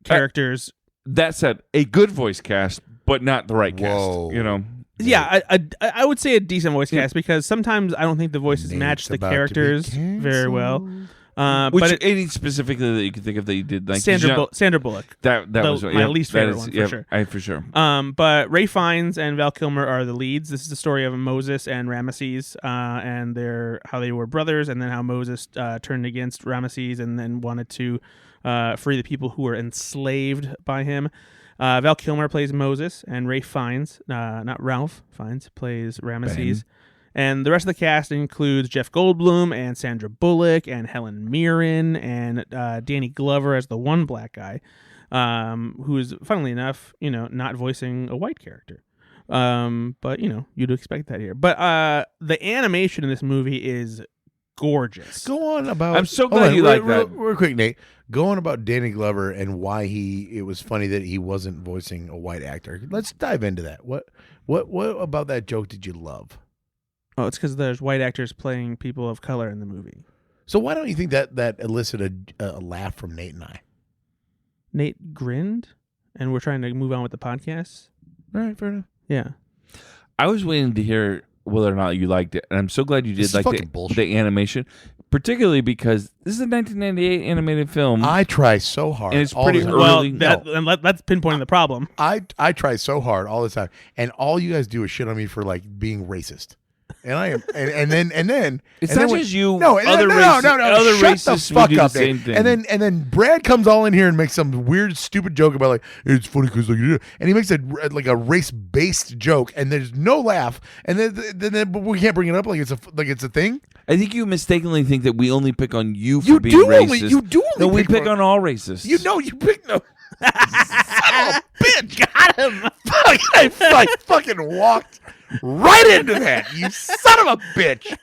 characters. That said, a good voice cast, but not the right Whoa. cast. You know. Yeah, I would say a decent voice cast because sometimes I don't think the voices Nate's match the about to be characters very well. canceled. Which But it, any specifically that you could think of that you did like Sandra Bullock. that the- was my yeah, least that favorite is- one, for yeah, sure. for sure. But Ray Fiennes and Val Kilmer are the leads. This is the story of Moses and Ramesses, and how they were brothers, and then how Moses turned against Ramesses and then wanted to free the people who were enslaved by him. Val Kilmer plays Moses, and Ray Fiennes, not Ralph Fiennes, plays Ramesses. And the rest of the cast includes Jeff Goldblum and Sandra Bullock and Helen Mirren and Danny Glover as the one black guy, who is, funnily enough, not voicing a white character. But, you'd expect that here. But the animation in this movie is gorgeous. Go on about. I'm so Hold glad on, you like real, that. Real quick, Nate. Go on about Danny Glover and why it was funny that he wasn't voicing a white actor. Let's dive into that. What about that joke did you love? Oh, it's because there's white actors playing people of color in the movie. So why don't you think that elicited a laugh from Nate and I? Nate grinned, and we're trying to move on with the podcast. All right, fair enough. Yeah. I was waiting to hear whether or not you liked it, and I'm so glad you This did is like fucking bullshit. the animation, particularly because this is a 1998 animated film. I try so hard. And it's all pretty the time. early. Well, that's pinpointing the problem. I try so hard all the time, and all you guys do is shit on me for like being racist. And I am, and then It's and not then just you. No, other no, races, no. Other Shut racists the will fuck do up, the same Dave. thing. And then Brad comes all in here and makes some weird, stupid joke about like it's funny because like, and he makes a race based joke, and there's no laugh, and then but we can't bring it up like it's a thing. I think you mistakenly think that we only pick on you for being racist. You do only. No, we pick pick on all racists. You pick no. Son of a bitch! Got him. Fuck, I fucking walked right into that. You son of a bitch.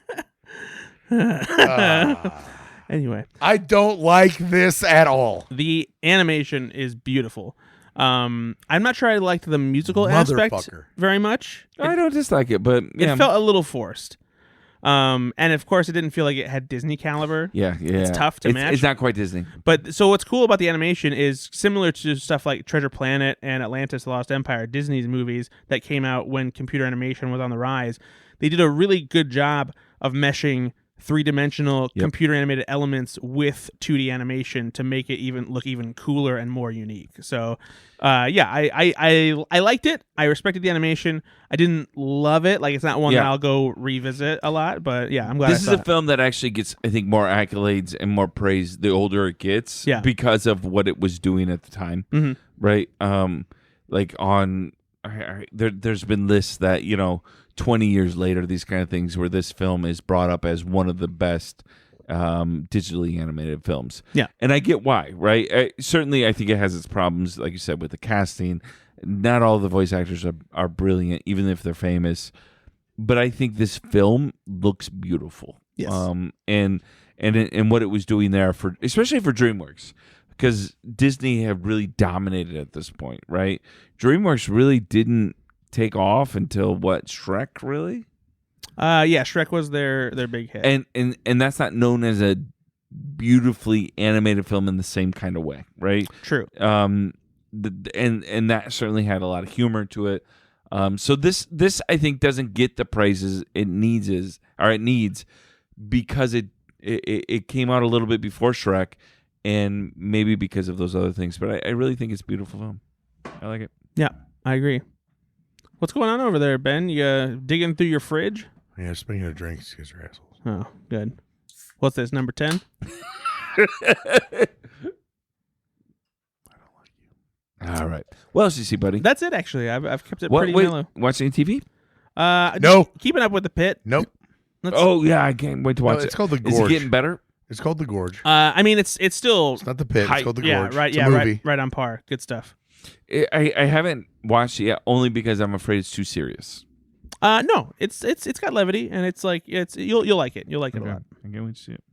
Anyway, I don't like this at all. the animation is beautiful. I'm not sure I liked the musical aspect Motherfucker. very much. I don't dislike it, but yeah. It felt a little forced. And of course, it didn't feel like it had Disney caliber. yeah. It's tough to match. It's not quite Disney. But so what's cool about the animation is similar to stuff like Treasure Planet and Atlantis: The Lost Empire, Disney's movies that came out when computer animation was on the rise. They did a really good job of meshing three-dimensional computer animated elements with 2D animation to make it look even cooler and more unique. So I liked it. I respected the animation. I didn't love it. Like, it's not one that I'll go revisit a lot, but yeah, I'm glad This is a film that actually gets, I think, more accolades and more praise the older it gets because of what it was doing at the time. Mm-hmm. Right? Like on there's been lists that, 20 years later, these kind of things where this film is brought up as one of the best digitally animated films. Yeah. And I get why, right? Certainly, I think it has its problems, like you said, with the casting. Not all the voice actors are brilliant, even if they're famous. But I think this film looks beautiful. Yes. And what it was doing there, especially for DreamWorks, because Disney have really dominated at this point, right? DreamWorks really didn't take off until what, Shrek, really? Shrek was their big hit. And that's not known as a beautifully animated film in the same kind of way, right? True. And that certainly had a lot of humor to it. So this I think doesn't get the praises it needs because it came out a little bit before Shrek, and maybe because of those other things. But I really think it's a beautiful film. I like it. Yeah, I agree. What's going on over there, Ben? You digging through your fridge? Yeah, speaking of drinks, you guys are assholes. Oh, good. What's this, number 10? All right. What else do you see, buddy? That's it, actually. I've kept it pretty mellow. Watching any TV? No. Keeping up with the pit. Nope. Yeah, I can't wait to watch it. It's called The Gorge. Is it getting better? It's called The Gorge. I mean, it's still... It's not The Pit. It's called The Gorge. Right, it's a movie. right on par. Good stuff. I haven't watched it yet, only because I'm afraid it's too serious. No, it's got levity, and it's like you'll like it. You'll like it a lot. I can't wait to see it.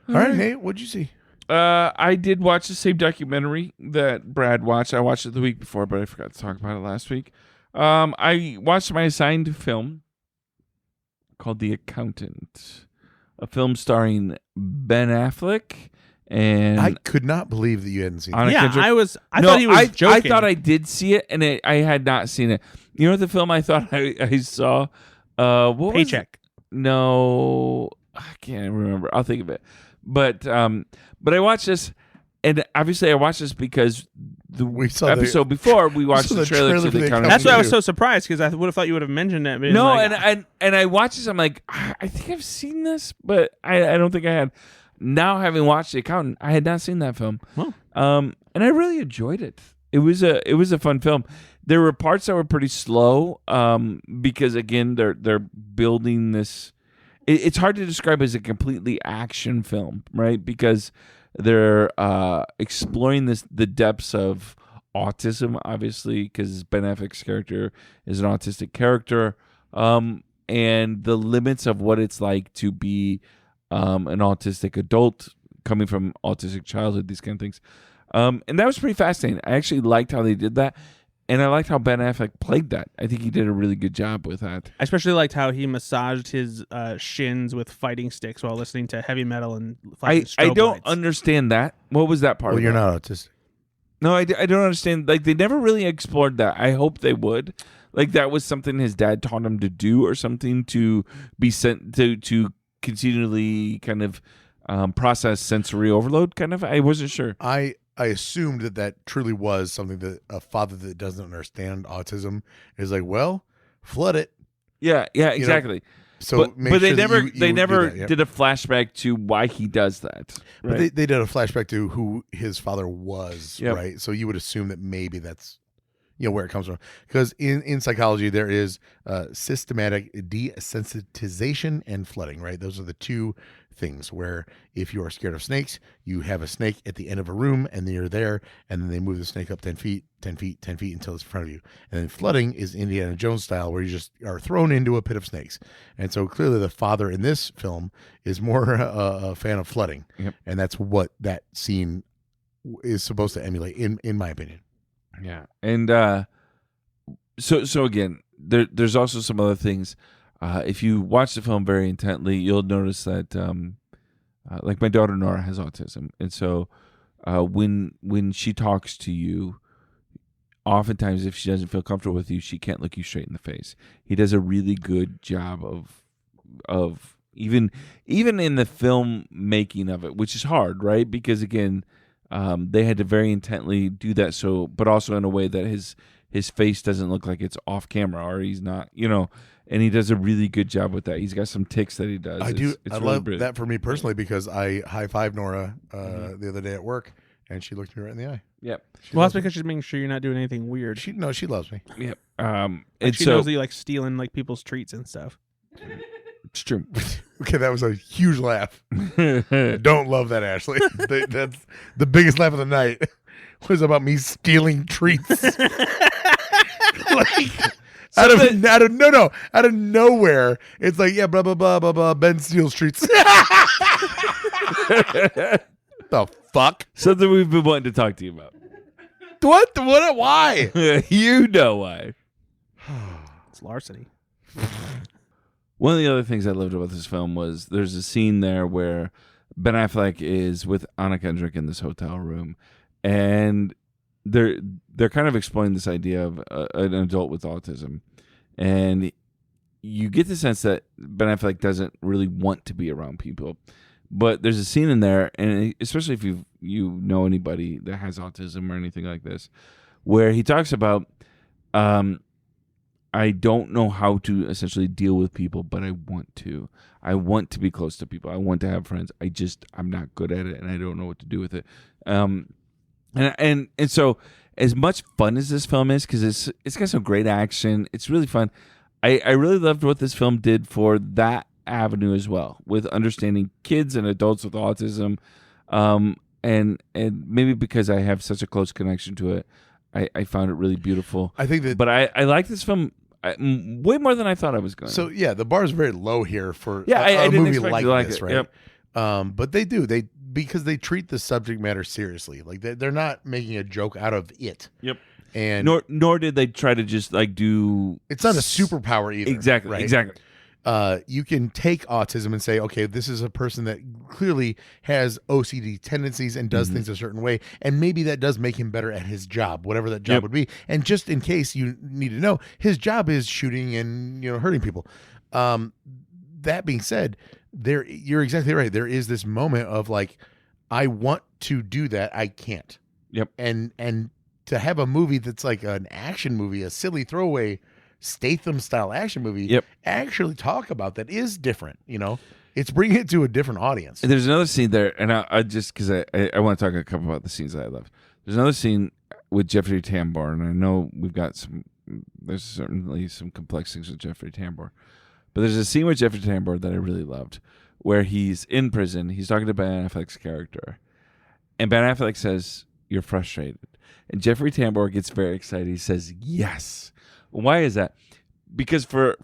All right, Nate, what'd you see? I did watch the same documentary that Brad watched. I watched it the week before, but I forgot to talk about it last week. I watched my assigned film called The Accountant, a film starring Ben Affleck. And I could not believe that you hadn't seen it. I thought he was joking. I thought I did see it, and I had not seen it. You know what the film I thought I saw? What Paycheck. No, I can't remember. I'll think of it. But I watched this, and obviously I watched this because we saw episode before we watched the trailer to The Accountant. That's why I was so surprised, because I would have thought you would have mentioned it. No, and I watched this. I'm like, I think I've seen this, but I don't think I had. Now, having watched The Accountant, I had not seen that film, and I really enjoyed it. It was a fun film. There were parts that were pretty slow, because again, they're building this. It's hard to describe as a completely action film, right? Because they're exploring the depths of autism, obviously, because Ben Affleck's character is an autistic character, and the limits of what it's like to be an autistic adult coming from autistic childhood, these kind of things. And that was pretty fascinating. I actually liked how they did that. And I liked how Ben Affleck played that. I think he did a really good job with that. I especially liked how he massaged his shins with fighting sticks while listening to heavy metal and flashing I strobe don't lights. understand that. What was that part Well, of you're that? not autistic. No, I don't understand. Like, they never really explored that. I hope they would. Like, that was something his dad taught him to do, or something to be sent to continually kind of process sensory overload, kind of. I wasn't sure. I assumed that truly was something that a father that doesn't understand autism is like, well, flood it. Yeah, exactly. So, but they never they did a flashback to why he does that. Right? But they did a flashback to who his father was, Yep. right? So you would assume that maybe that's where it comes from, because in psychology there is systematic desensitization and flooding, right? Those are the two things where if you are scared of snakes, you have a snake at the end of a room and then you're there, and then they move the snake up 10 feet until it's in front of you. And then flooding is Indiana Jones style, where you just are thrown into a pit of snakes. And so clearly the father in this film is more a fan of flooding. Yep. And that's what that scene is supposed to emulate, in my opinion. Yeah, and so again, there's also some other things. If you watch the film very intently, you'll notice that, like my daughter Nora has autism, and so when she talks to you, oftentimes if she doesn't feel comfortable with you, she can't look you straight in the face. He does a really good job of even in the film making of it, which is hard, right? Because again, they had to very intently do that, so but also in a way that his face doesn't look like it's off camera or he's not, and he does a really good job with that. He's got some tics that he does. I really love brilliant. that for me personally, because I high-fived Nora the other day at work, and she looked me right in the eye. Yep. Well, that's because she's making sure you're not doing anything weird. She loves me. Yep. Like And she so knows that you like stealing like people's treats and stuff. it's true. Okay, that was a huge laugh. Don't love that, Ashley. That's the biggest laugh of the night. Was about me stealing treats. Like out of nowhere, it's like, yeah, blah blah blah blah blah. Ben steals treats. The fuck? Something we've been wanting to talk to you about. What? Why? You know why. It's larceny. One of the other things I loved about this film was there's a scene there where Ben Affleck is with Anna Kendrick in this hotel room, and they're kind of exploring this idea of an adult with autism, and you get the sense that Ben Affleck doesn't really want to be around people. But there's a scene in there, and especially if you know anybody that has autism or anything like this, where he talks about, I don't know how to essentially deal with people, but I want to. I want to be close to people. I want to have friends. I'm not good at it, and I don't know what to do with it. And so as much fun as this film is, because it's got some great action, it's really fun. I really loved what this film did for that avenue as well, with understanding kids and adults with autism, and maybe because I have such a close connection to it, I found it really beautiful. I think that, but I like this film way more than I thought I was going. So yeah, the bar is very low here for I a didn't movie expect like to like this, it. right? Yep. But because they treat the subject matter seriously. Like they're not making a joke out of it. Yep. And nor did they try to just like do. It's not a superpower either. Exactly. Right? Exactly. You can take autism and say, okay, this is a person that clearly has OCD tendencies and does things a certain way, and maybe that does make him better at his job, whatever that job would be. And just in case you need to know, his job is shooting and hurting people. That being said, you're exactly right. There is this moment of like, I want to do that, I can't. Yep. And to have a movie that's like an action movie, a silly throwaway Statham style action movie, actually talk about that is different. It's bringing it to a different audience. And there's another scene there, and I just because I want to talk a couple about the scenes that I love. There's another scene with Jeffrey Tambor, and I know there's certainly some complex things with Jeffrey Tambor, but there's a scene with Jeffrey Tambor that I really loved, where he's in prison. He's talking to Ben Affleck's character, and Ben Affleck says, "You're frustrated," and Jeffrey Tambor gets very excited. He says, "Yes." Why is that? Because for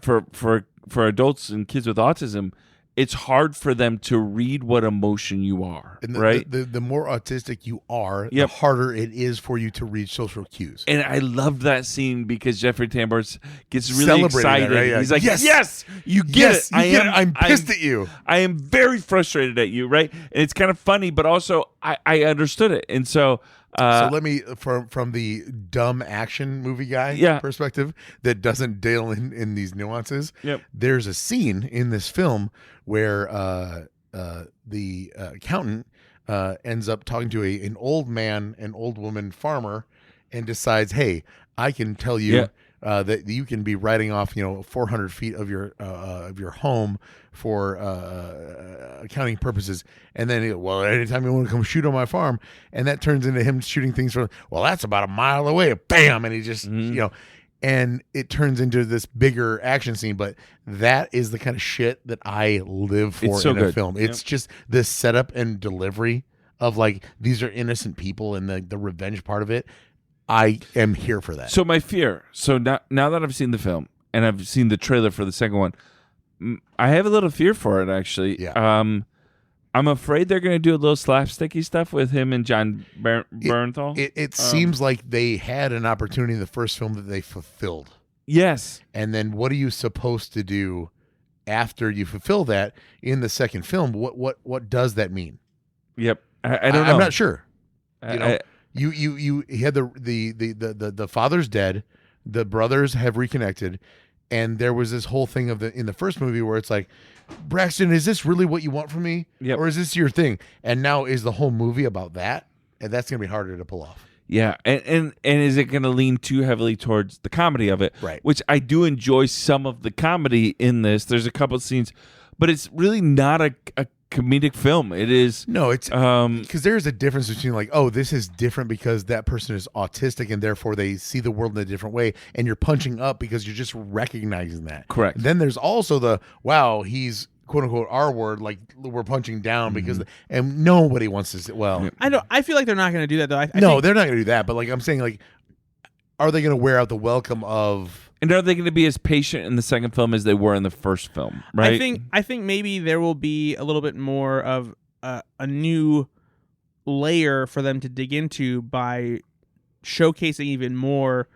adults and kids with autism, it's hard for them to read what emotion you are, and right? The more autistic you are, the harder it is for you to read social cues. And I loved that scene because Jeffrey Tambor gets really excited. That, right? Yeah. He's like, yes, you get yes, it. I'm pissed at you. I am very frustrated at you, right? And it's kind of funny, but also I understood it. And so... so let me, from the dumb action movie guy perspective that doesn't deal in these nuances, there's a scene in this film where the accountant ends up talking to an old man, an old woman farmer, and decides, hey, I can tell you that you can be writing off 400 feet of your home for accounting purposes, and then anytime you want to come shoot on my farm, and that turns into him shooting things from that's about a mile away, bam, and he just and it turns into this bigger action scene. But that is the kind of shit that I live for in a film. It's just this setup and delivery of like, these are innocent people, and the revenge part of it. I am here for that. So my fear. So now that I've seen the film and I've seen the trailer for the second one, I have a little fear for it, actually. Yeah. I'm afraid they're going to do a little slapsticky stuff with him and John Bernthal. It seems like they had an opportunity in the first film that they fulfilled. Yes. And then what are you supposed to do after you fulfill that in the second film? What does that mean? Yep. I don't know. I'm not sure. You had the father's dead, the brothers have reconnected, and there was this whole thing in the first movie where it's like, Braxton, is this really what you want from me? Yep. Or is this your thing? And now is the whole movie about that? And that's going to be harder to pull off. Yeah, and is it going to lean too heavily towards the comedy of it? Right. Which I do enjoy some of the comedy in this. There's a couple of scenes, but it's really not a comedic film. It is. No, it's because there's a difference between like, this is different because that person is autistic and therefore they see the world in a different way, and you're punching up because you're just recognizing that. Correct. Then there's also he's quote unquote R word, like we're punching down because and nobody wants to say, I feel like they're not going to do that though. I no, think, they're not going to do that. But like I'm saying, like, are they going to wear out the welcome of? And are they going to be as patient in the second film as they were in the first film? Right. I think maybe there will be a little bit more of a new layer for them to dig into by showcasing even more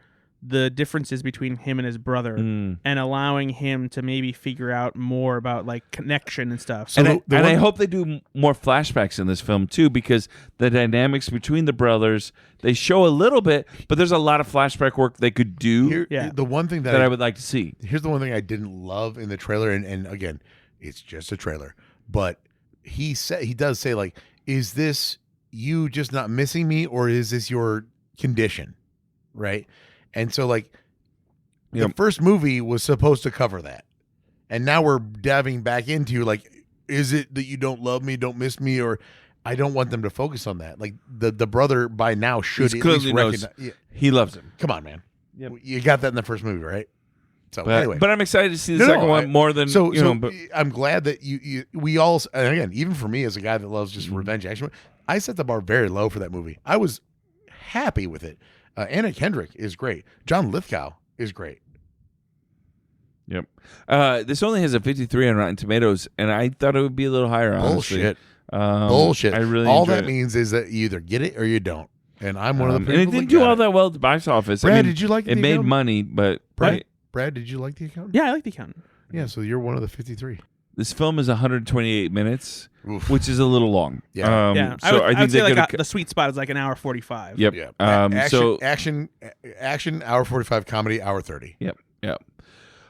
the differences between him and his brother and allowing him to maybe figure out more about like connection and stuff. So I hope they do more flashbacks in this film too, because the dynamics between the brothers, they show a little bit, but there's a lot of flashback work they could do. The one thing that I would like to see. Here's the one thing I didn't love in the trailer, and again, it's just a trailer, but he does say like, is this you just not missing me, or is this your condition? Right. And so, like, the first movie was supposed to cover that. And now we're diving back into, like, is it that you don't love me, don't miss me, or I don't want them to focus on that. Like, the brother by now should at least recognize. He loves him. Come on, man. Yep. You got that in the first movie, right? So, anyway. But I'm excited to see the second one more than, But I'm glad that we all, and again, even for me as a guy that loves just revenge action, I set the bar very low for that movie. I was happy with it. Anna Kendrick is great. John Lithgow is great. Yep. This only has a 53 on Rotten Tomatoes, and I thought it would be a little higher. Bullshit. Honestly. Bullshit. I really all that it. means is that you either get it or you don't. And I'm one of the people. And it didn't do all that well at the box office. Brad, did you like the it? Made accountant? money, but Brad, did you like The Accountant? Yeah, I like The Accountant. Yeah, so you're one of the 53. This film is 128 minutes, Oof. which is a little long. Yeah. So I think say they're like gonna the sweet spot is like an hour 45. Yep. Yeah. Action, hour 45, comedy, hour 30. Yep.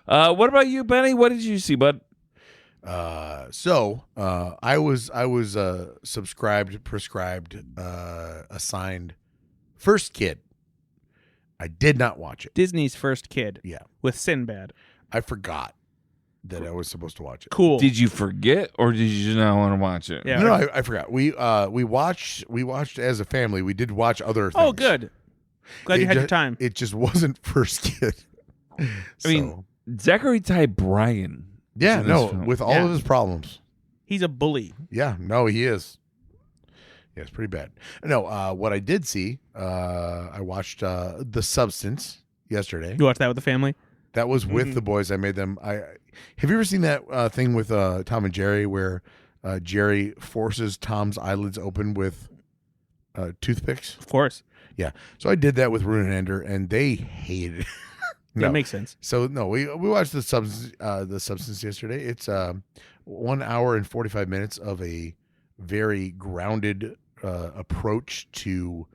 What about you, Benny? What did you see, bud? I was subscribed, prescribed, assigned First Kid. I did not watch it. Disney's First Kid. Yeah. With Sinbad. I forgot that I was supposed to watch it. Cool. Did you forget, or did you just not want to watch it? Yeah. No, I forgot. We watched as a family. We did watch other things. Oh, good. Glad you had your time. It just wasn't First Kid. I mean, Zachary Ty Bryan. Yeah, no, with all of his problems. He's a bully. Yeah, no, he is. Yeah, it's pretty bad. No, what I did see, I watched The Substance yesterday. You watched that with the family? That was with the boys. I made them. Have you ever seen that thing with Tom and Jerry where Jerry forces Tom's eyelids open with toothpicks? Of course. Yeah. So I did that with Rune and Ender, and they hated it. That makes sense. So no, we watched The Substance yesterday. It's 1 hour and 45 minutes of a very grounded approach to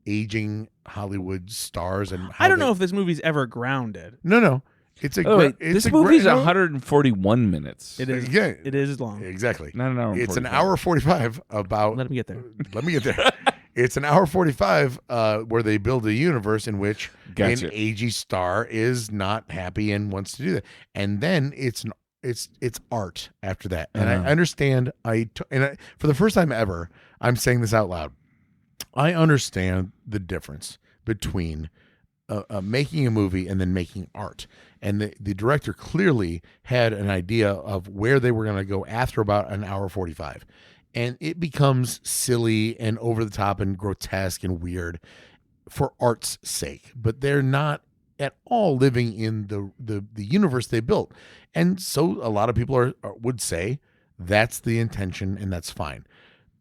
aging Hollywood stars, and I don't know if this movie's ever grounded. No. It's a this movie's 141 minutes. It is. Yeah, it is long. Exactly. Not an hour. It's 1 hour 45 about. Let me get there. Let me get there. It's an hour 45 where they build a universe in which Gotcha. an AG star is not happy and wants to do that, and then it's art after that. And I understand. For the first time ever, I'm saying this out loud. I understand the difference between making a movie and then making art. And the director clearly had an idea of where they were going to go after about an hour 45. And it becomes silly and over the top and grotesque and weird for art's sake. But they're not at all living in the universe they built. And so a lot of people would say that's the intention and that's fine.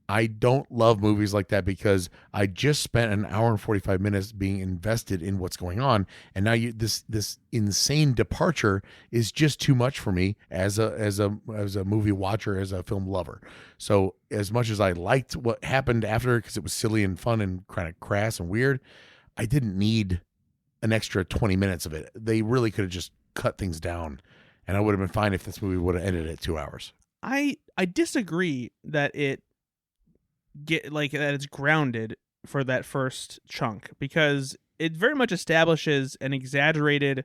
I don't love movies like that because I just spent an hour and 45 minutes being invested in what's going on, and now this insane departure is just too much for me as a movie watcher, as a film lover. So as much as I liked what happened after because it was silly and fun and kind of crass and weird, I didn't need an extra 20 minutes of it. They really could have just cut things down, and I would have been fine if this movie would have ended at 2 hours. I disagree that that it's grounded for that first chunk, because it very much establishes an exaggerated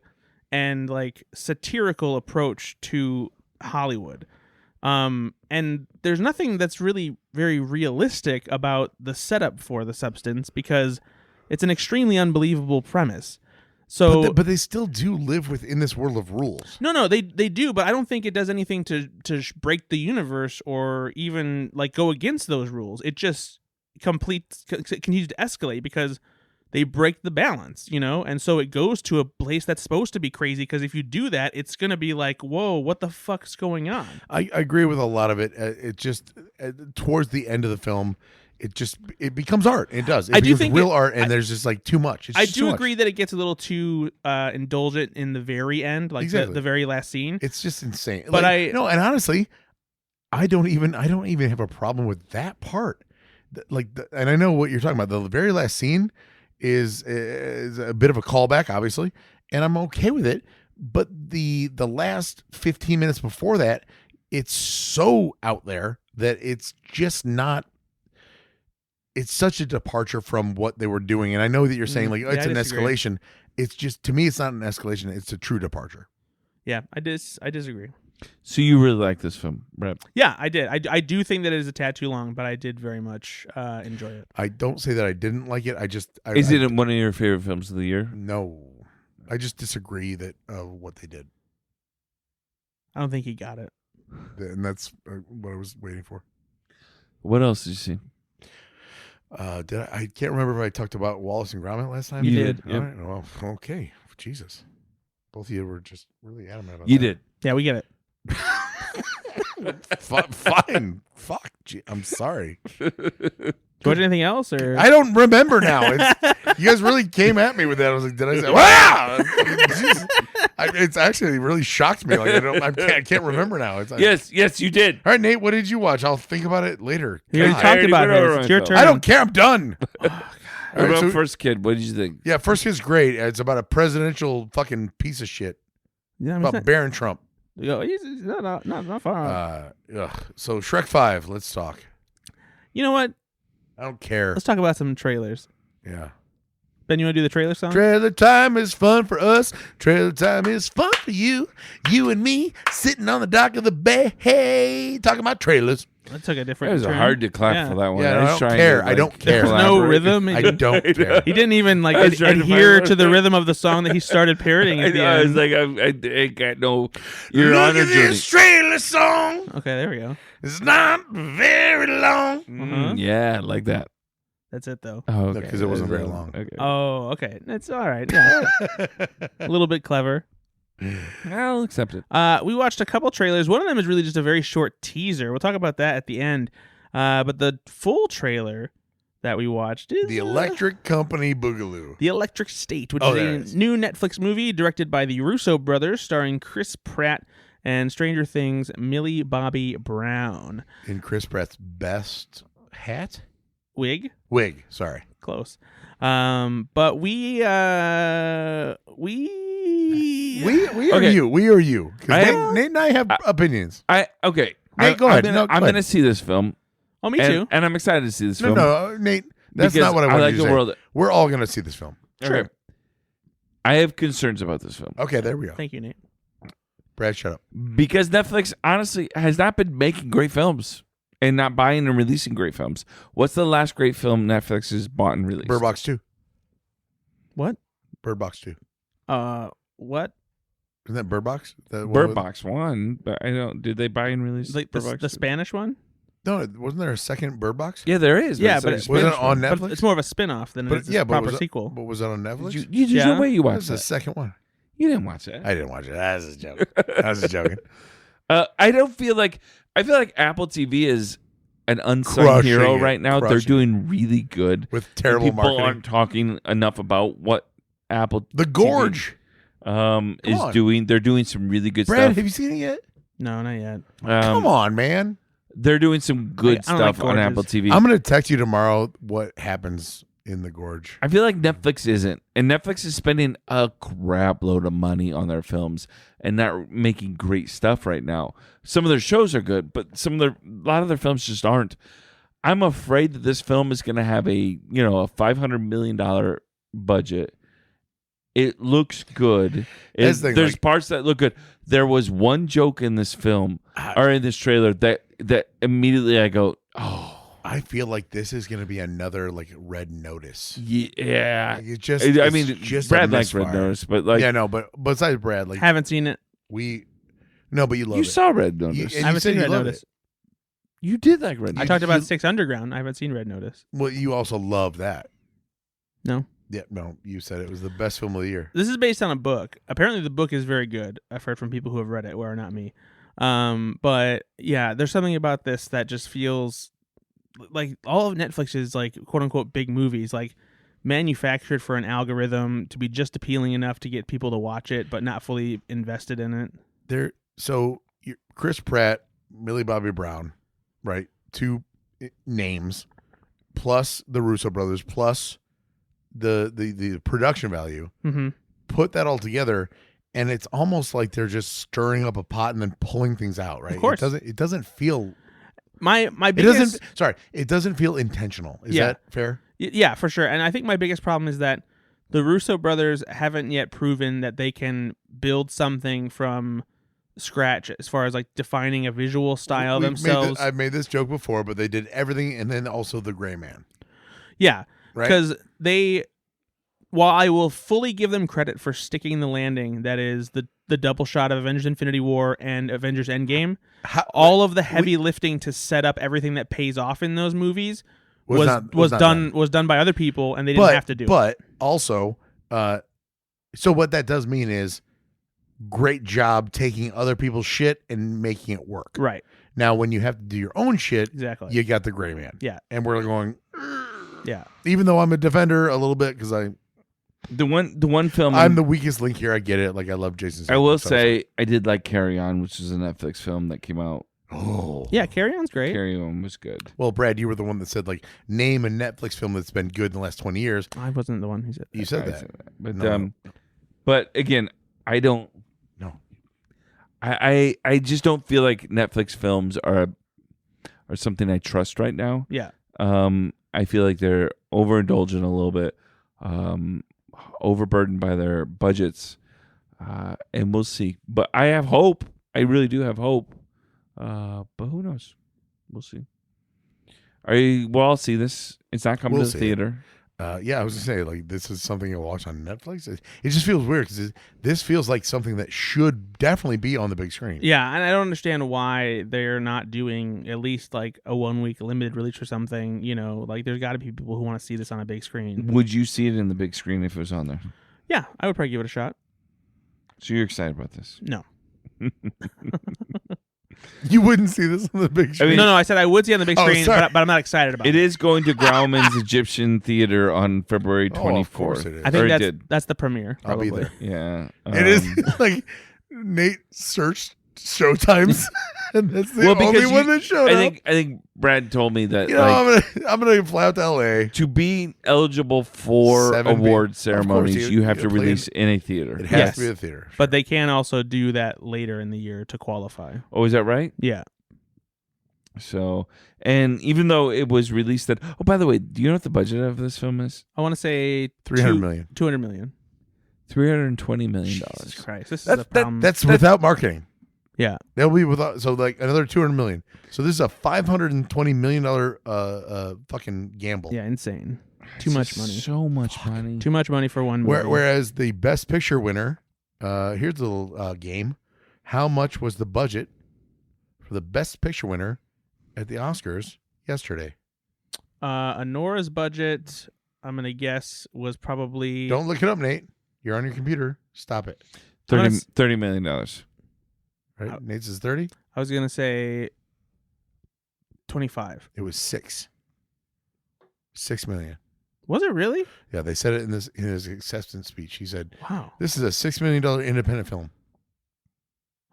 and like satirical approach to Hollywood. And there's nothing that's really very realistic about the setup for The Substance because it's an extremely unbelievable premise. So, but they still do live within this world of rules. No, they do, but I don't think it does anything to break the universe or even like go against those rules. It just continues to escalate because they break the balance, and so it goes to a place that's supposed to be crazy. Because if you do that, it's gonna be like, whoa, what the fuck's going on? I agree with a lot of it. It just towards the end of the film, it becomes art. It does. It becomes real art, and there's just like too much. I do agree that it gets a little too indulgent in the very end, like exactly. the very last scene. It's just insane. But and honestly, I don't even have a problem with that part. And I know what you're talking about. The very last scene is a bit of a callback, obviously, and I'm okay with it. But the last 15 minutes before that, it's so out there that it's just not. It's such a departure from what they were doing. And I know that you're saying it's an escalation. It's just, to me, it's not an escalation. It's a true departure. Yeah, I disagree. So you really like this film, Brett? Yeah, I did. I do think that it is a tad too long, but I did very much enjoy it. I don't say that I didn't like it. Is it one of your favorite films of the year? No. I just disagree that what they did. I don't think he got it. And that's what I was waiting for. What else did you see? I can't remember if I talked about Wallace and Gromit last time. You did. All right. Well, okay. Jesus. Both of you were just really adamant about You that. did. Yeah, we get it. Fine. Fuck. I'm sorry. Watch anything else, or I don't remember now. You guys really came at me with that. I was like, did I say, wow? It's actually really shocked me. Like I can't remember now. Yes, you did. All right, Nate, what did you watch? I'll think about it later. you already God. talked about went over it. It's your myself. turn. I don't care. I'm done. What All right, about so- First Kid? What did you think? Yeah, First Kid's great. It's about a presidential fucking piece of shit. Yeah, I mean, About it's Barron Trump. he's not far off. So Shrek 5, let's talk. You know what? I don't care. Let's talk about some trailers. Yeah. Ben, you want to do the trailer song? Trailer time is fun for us. Trailer time is fun for you. You and me sitting on the dock of the bay. Hey, talking about trailers. That took a different It was turn. hard to clap Yeah. for that one. Yeah, I I was don't trying care. to, I don't care. There's no rhythm. I don't care. He didn't even I was trying to adhere find to the one. rhythm of the song that he started parodying at the I was end. like, I ain't got no. You're Look on a at journey. this trailer song. Okay, there we go. It's not very long. Yeah, like that. That's it, though. Oh, okay. because it wasn't very long. Okay. Oh, okay. That's all right. Yeah. A little bit clever. I'll accept it. We watched a couple trailers. One of them is really just a very short teaser. We'll talk about that at the end. But the full trailer that we watched is The Electric Company Boogaloo. The Electric State, which there it is is. a new Netflix movie directed by the Russo brothers, starring Chris Pratt and Stranger Things' Millie Bobby Brown. In Chris Pratt's best hat? Wig? Sorry. Close. But we We are Okay. you. We are you. 'Cause I- Nate and I have opinions. Okay. Nate, go ahead. No, go I'm ahead. gonna see this film. Oh, me too. And I'm excited to see this No, film. Nate. That's because not what I wanted like you to the say. world. We're all going to see this film. Sure. Okay. I have concerns about this film Okay, there we go. Thank you, Nate. Brad, shut up. because Netflix honestly has not been making great films and not buying and releasing great films. What's the last great film Netflix has bought and released? Bird Box 2. What? Bird Box 2. What? Isn't that Bird Box? Bird Box 1, but I don't. Did they buy and release Like Bird Box the 2? Spanish one? No, wasn't there a second Bird Box? Yeah, there is. Yeah, it's but like it's a Wasn't it Spanish on one. Netflix? But it's more of a spin-off than But it's a yeah, but proper was it- sequel. But was it on Netflix? There's Yeah. no way you That's watched the that. second one. You didn't watch that. I didn't watch it. I was just joking. I was just joking. I don't feel like I feel like Apple TV is an unsung Crushing hero it. right now. They're Crushing doing really good. With terrible People marketing. aren't talking enough about what Apple The Gorge. is on. doing. They're doing some really good Brad, stuff. have you seen it yet? No, not yet. Come on, man. They're doing some good I don't like stuff on Gorges. Apple TV. I'm going to text you tomorrow what happens in the Gorge. I feel like Netflix isn't, and Netflix is spending a crap load of money on their films and not making great stuff right now. Some of their shows are good, but a lot of their films just aren't. I'm afraid that this film is going to have a $500 million budget. It looks good. That's the thing, There's like- parts that look good. There was one joke in this film or in this trailer that immediately I go, oh. I feel like this is going to be another like Red Notice. Yeah. Like, it just, I it's mean, just Brad a likes Red misfire. Notice, but like, yeah, no, but besides Brad, like Haven't seen it. but you love you it. saw Red Notice. You- I and haven't said seen you Red loved Notice. it. You did like Red I Notice. talked about Six Underground. I haven't seen Red Notice. Well, you also love that. No. Yeah, no, you said it was the best film of the year. This is based on a book. Apparently, the book is very good. I've heard from people who have read it, where not me. But yeah, there's something about this that just feels like all of Netflix's like quote unquote big movies, like manufactured for an algorithm to be just appealing enough to get people to watch it, but not fully invested in it. Chris Pratt, Millie Bobby Brown, right? Two names, plus the Russo brothers, plus the production value. Mm-hmm. Put that all together, and it's almost like they're just stirring up a pot and then pulling things out. Right? Of course. It doesn't feel. My It biggest doesn't. Sorry, it doesn't feel intentional. Is Yeah. that fair? Yeah, for sure. And I think my biggest problem is that the Russo brothers haven't yet proven that they can build something from scratch as far as like defining a visual style themselves. I've made this joke before, but they did everything, and then also the Gray Man. Yeah, Right? because while I will fully give them credit for sticking the landing, that is the double shot of Avengers Infinity War and Avengers Endgame, all of the heavy lifting to set up everything that pays off in those movies was not done by other people, and they didn't have to do it. But also, so what that does mean is great job taking other people's shit and making it work. Right, Now, when you have to do your own shit, exactly. you got the Gray Man. Yeah. And we're going, Yeah. even though I'm a defender a little bit because the one film I'm the weakest link here. I get it. Like I love Jason Statham. I will so- say I did like Carry On, which is a Netflix film that came out. Oh. Yeah, Carry On's great. Carry On was good. Well, Brad, you were the one that said like name a Netflix film that's been good in the last 20 years. I wasn't the one who said that. You said I that. said that. But No. but again, I don't. No. I just don't feel like Netflix films are something I trust right now. Yeah. I feel like they're overindulgent a little bit, overburdened by their budgets, and we'll see. But I have hope. I really do have hope. But who knows? We'll see. We'll all see this. It's not coming We'll to the see it. theater. Yeah, I was gonna say like this is something you'll watch on Netflix. It just feels weird because this feels like something that should definitely be on the big screen. Yeah, and I don't understand why they're not doing at least like a 1 week limited release or something. You know, like there's got to be people who want to see this on a big screen. Would you see it in the big screen if it was on there? Yeah, I would probably give it a shot. So you're excited about this? No. You wouldn't see this on the big screen. No, I said I would see it on the big Oh, screen, sorry. but I'm not excited about it. It is going to Grauman's Egyptian Theater on February 24th. Oh, of course it is. I Or think it that's the premiere. I'll be probably. there. Yeah. It is like Nate searched showtimes, and that's the Well, only because one that showed I up. think Brad told me that You know, like, I'm gonna fly out to L.A. to be eligible for 7 award course, ceremonies, you have to play release in a theater. It has Yes. to be a theater. But they can also do that later in the year to qualify. Oh, is that right? Yeah. So, and even though it was released at, oh, by the way, do you know what the budget of this film is? I want to say 300 million. 200 million. $320 million. Jesus Christ, this is a problem. That's without marketing. Yeah, They'll be without, so like another 200 million. So this is a $520 million fucking gamble. yeah, insane. Too much money. So much money. Too much money for one movie. Whereas the Best Picture winner, here's a little game. How much was the budget for the Best Picture winner at the Oscars yesterday? Nora's budget, I'm gonna guess, was probably. Don't look it up, Nate. You're on your computer. Stop it. $30 million. Right? Nate says 30. I was gonna say 25. It was 6 million. Was it really? Yeah, they said it in his acceptance speech. He said, Wow. "This is a $6 million independent film."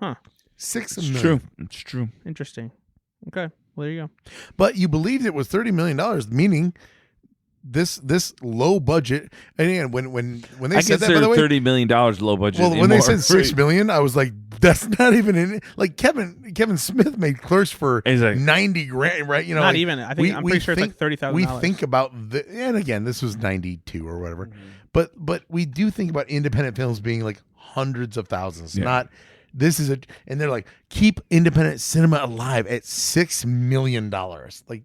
Huh. $6 It's million. true. It's true. Interesting. Okay. Well, there you go. But you believed it was $30 million, meaning this low budget. And again, when they I said that, consider by the way, $30 million low budget. well, when they anymore. said $6 million, I was like, that's not even in it. Like Kevin Smith made Clerks for He's like, 90 grand, right? You know, Not like, even. I think I'm pretty sure it's like $30,000. We think about and again, this was 92 or whatever. But we do think about independent films being like hundreds of thousands, Yeah. not this is and they're like, keep independent cinema alive at $6 million. Like,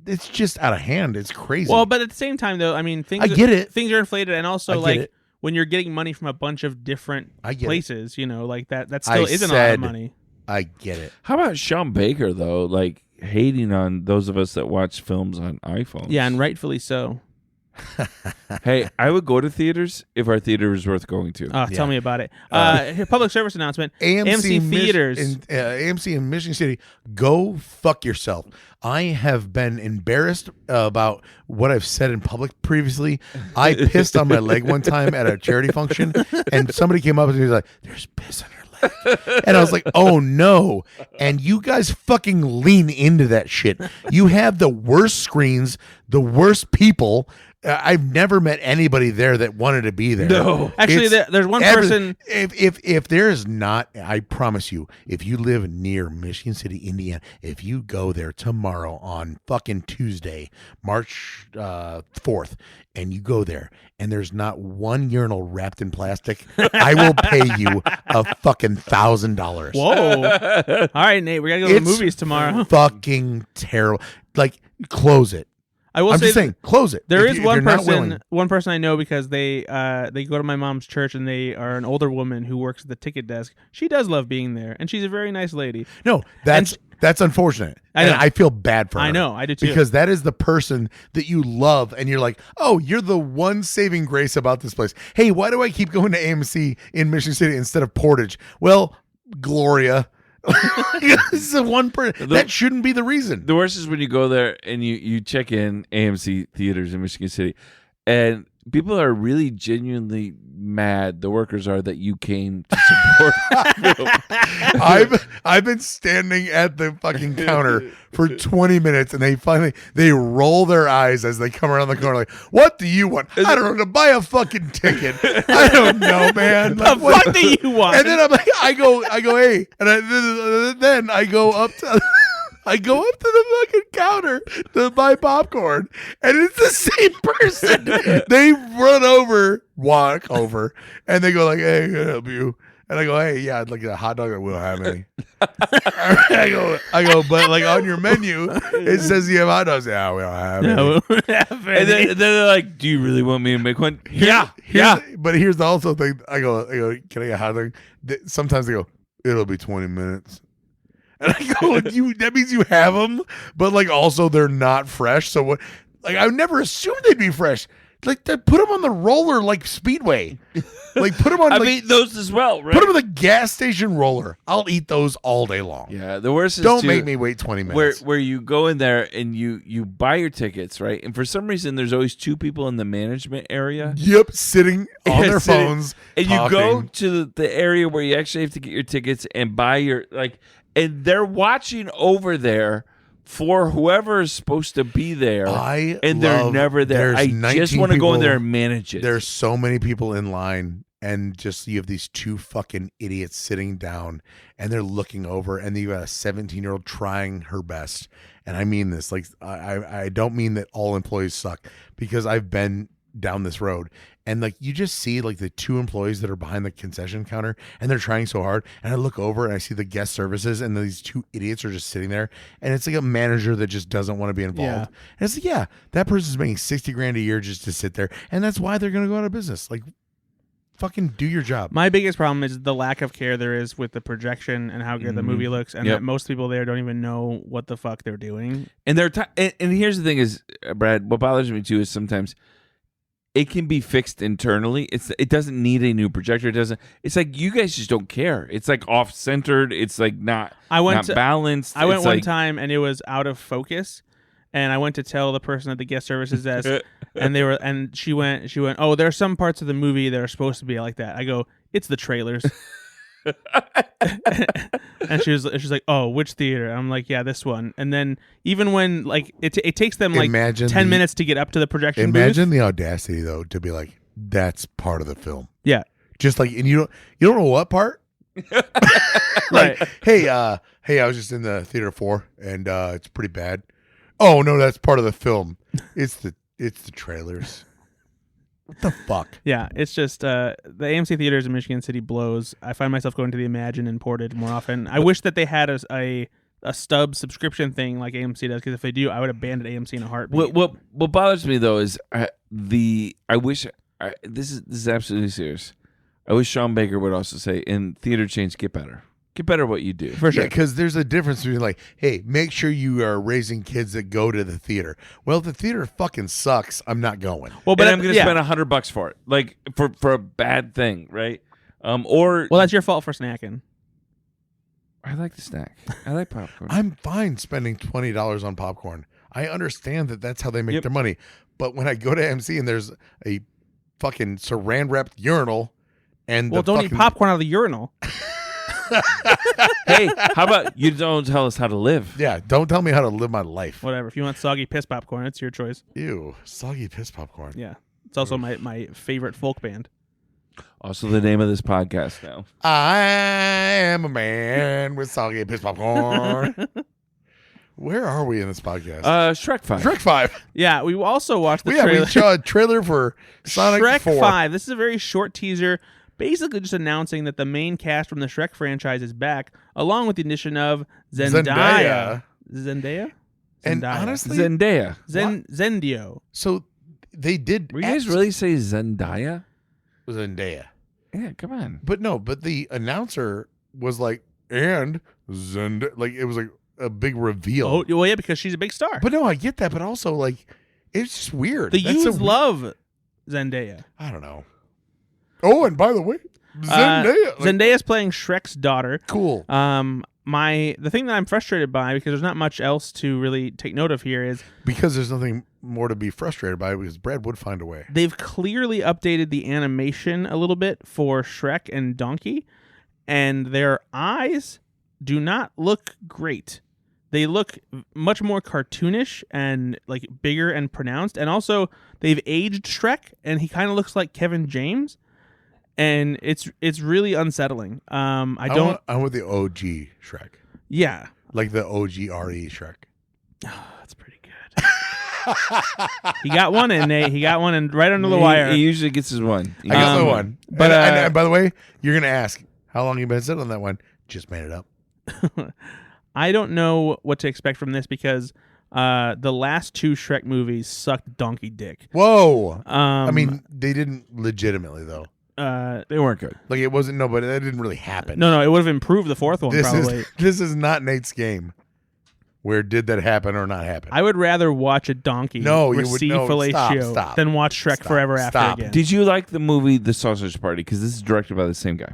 it's just out of hand. It's crazy. Well, but at the same time, though, I mean, things. I get it. Things are inflated, and also I get like it. when you're getting money from a bunch of different I get it. places, you know, like that still I isn't a lot of said- money. I get it. how about Sean Baker, though? Like, hating on those of us that watch films on iPhones. Yeah, and rightfully so. Hey, I would go to theaters if our theater was worth going to. Tell Yeah. me about it. Here, public service announcement. AMC theaters. AMC in Michigan City, go fuck yourself. I have been embarrassed about what I've said in public previously. I pissed on my leg one time at a charity function, and somebody came up and he was like, "There's piss on your leg," and I was like, "Oh no!" And you guys fucking lean into that shit. You have the worst screens, the worst people. I've never met anybody there that wanted to be there. No. Actually, there's one person. If there is not, I promise you, if you live near Michigan City, Indiana, if you go there tomorrow on fucking Tuesday, March 4th, and you go there and there's not one urinal wrapped in plastic, I will pay you a fucking $1,000. Whoa! All right, Nate, we gotta go to the It's movies tomorrow. Fucking terrible. Like, close it. I will I'm say just saying, close it. there If is you- if one you're not willing. person I know because they go to my mom's church and they are an older woman who works at the ticket desk. She does love being there, and she's a very nice lady. No, that's unfortunate. I And know. I feel bad for her. I know, I do too. Because that is the person that you love, and you're like, oh, you're the one saving grace about this place. Hey, why do I keep going to AMC in Michigan City instead of Portage? Well, Gloria. This is the one person. That shouldn't be the reason. The worst is when you go there and you check in AMC theaters in Michigan City, and people are really genuinely mad. The workers are that you came to support the film. I've been standing at the fucking counter for 20 minutes, and they roll their eyes as they come around the corner like, what do you want? I don't know, to buy a fucking ticket. I don't know, man. Like, The fuck do you want? And then I'm like, I go, hey, and then I go up to the fucking counter to buy popcorn, and it's the same person. They walk over, and they go like, "Hey, can I help you?" And I go, "Hey, yeah, I'd like a hot dog. We don't have any." I go, but like on your menu, it says you have hot dogs. Yeah, we don't have any. No, And then they're like, "Do you really want me to make one?" Yeah. yeah. But here's the also thing. I go, "Can I get a hot dog?" Sometimes they go, "It'll be 20 minutes." And I go, that means you have them, but like also they're not fresh. So what? Like I would never assumed they'd be fresh. Like they put them on the roller like Speedway. Like put them on. I've like, eaten those as well, right? put them on the gas station roller. I'll eat those all day long. Yeah, the worst is Don't too, make me wait 20 minutes. where you go in there and you buy your tickets, right? And for some reason, there's always two people in the management area. Yep, sitting on their Sitting- phones, and you go talking. to the area where you actually have to get your tickets and buy your and they're watching over there for whoever is supposed to be there, and they're love- never there. there's I 19 just want to go in people- there and manage it. There's so many people in line and just you have these two fucking idiots sitting down and they're looking over, and you got a 17-year-old trying her best. And I mean this, like, I don't mean that all employees suck, because I've been down this road, and like you just see like the two employees that are behind the concession counter and they're trying so hard, and I look over and I see the guest services and these two idiots are just sitting there, and it's like a manager that just doesn't want to be involved. Yeah. And it's like, yeah, that person's making $60,000 a year just to sit there, and that's why they're gonna go out of business. Like, fucking do your job. My biggest problem is the lack of care there is with the projection and how good the movie looks, and that most people there don't even know what the fuck they're doing. And they're and here's the thing is, Brad, what bothers me too is sometimes it can be fixed internally. It doesn't need a new projector. It doesn't. It's like you guys just don't care. It's like off centered. It's like not balanced. I went it's one like, time and it was out of focus. And I went to tell the person at the guest services desk, and she went, oh, there are some parts of the movie that are supposed to be like that. I go, it's the trailers. And she's like, oh, which theater? I'm like, yeah, this one. And then even when like it takes them like 10 minutes to get up to the projection Imagine booth. the audacity though to be like, that's part of the film. Yeah. Just like, and you don't know what part. Right. Hey, I was just in the theater 4 and it's pretty bad. Oh no, that's part of the film. It's the trailers. What the fuck? Yeah, it's just the AMC theaters in Michigan City blows. I find myself going to the Imagine and Portage more often. I wish that they had a stub subscription thing like AMC does, because if they do, I would abandon AMC in a heartbeat. What bothers me though is this is absolutely serious. I wish Sean Baker would also say, in theater chains, get better. Get better at what you do. For sure. Because there's a difference between like, hey, make sure you are raising kids that go to the theater. Well, if the theater fucking sucks, I'm not going. Well, but I'm going to spend $100 for it, like for a bad thing, right? Or well, that's your fault for snacking. I like the snack. I like popcorn. I'm fine spending $20 on popcorn. I understand that that's how they make their money. But when I go to MC and there's a fucking saran wrapped urinal, and don't eat popcorn out of the urinal. Hey, how about you don't tell us how to live? Yeah, don't tell me how to live my life. Whatever. If you want soggy piss popcorn, it's your choice. Ew, soggy piss popcorn. Yeah. It's also my favorite folk band. Also the name of this podcast now. I am a man with soggy piss popcorn. Where are we in this podcast? Shrek 5. Shrek 5. Yeah, we also watched the We trailer. saw a trailer for Sonic Shrek 4. 5. This is a very short teaser, basically just announcing that the main cast from the Shrek franchise is back, along with the addition of Zendaya. Zendaya? And Zendaya. honestly, Zendaya. Zendio. so they did. Were you guys really say Zendaya? Zendaya? Yeah, come on. But no, but the announcer was like, and Zendaya, like it was like a big reveal. Oh, well, yeah, because she's a big star. But no, I get that. But also, like, it's just weird. The That's youths love Zendaya. I don't know. Oh, and by the way, Zendaya. Zendaya's playing Shrek's daughter. Cool. The thing that I'm frustrated by, because there's not much else to really take note of here, is Because there's nothing more to be frustrated by, because Brad would find a way. they've clearly updated the animation a little bit for Shrek and Donkey, and their eyes do not look great. They look much more cartoonish and like bigger and pronounced, and also they've aged Shrek, and he kind of looks like Kevin James, and it's really unsettling. I want the OG Shrek, Yeah, like the OGRE Shrek. oh, that's pretty good. He got one in, Nate. He got one in right under the wire. He usually gets his one. I got the one. but, and by the way, you're gonna ask how long you been sitting on that one. Just made it up. I don't know what to expect from this, because the last two Shrek movies sucked donkey dick. Whoa. I I mean, they didn't legitimately though. They weren't good. Like it wasn't. No, but that didn't really happen. No, it would have improved the fourth one probably. This is not Nate's game. Where did that happen or not happen? I would rather watch a donkey receive fellatio stop. than watch Shrek Forever After again. Did you like the movie The Sausage Party? Because this is directed by the same guy.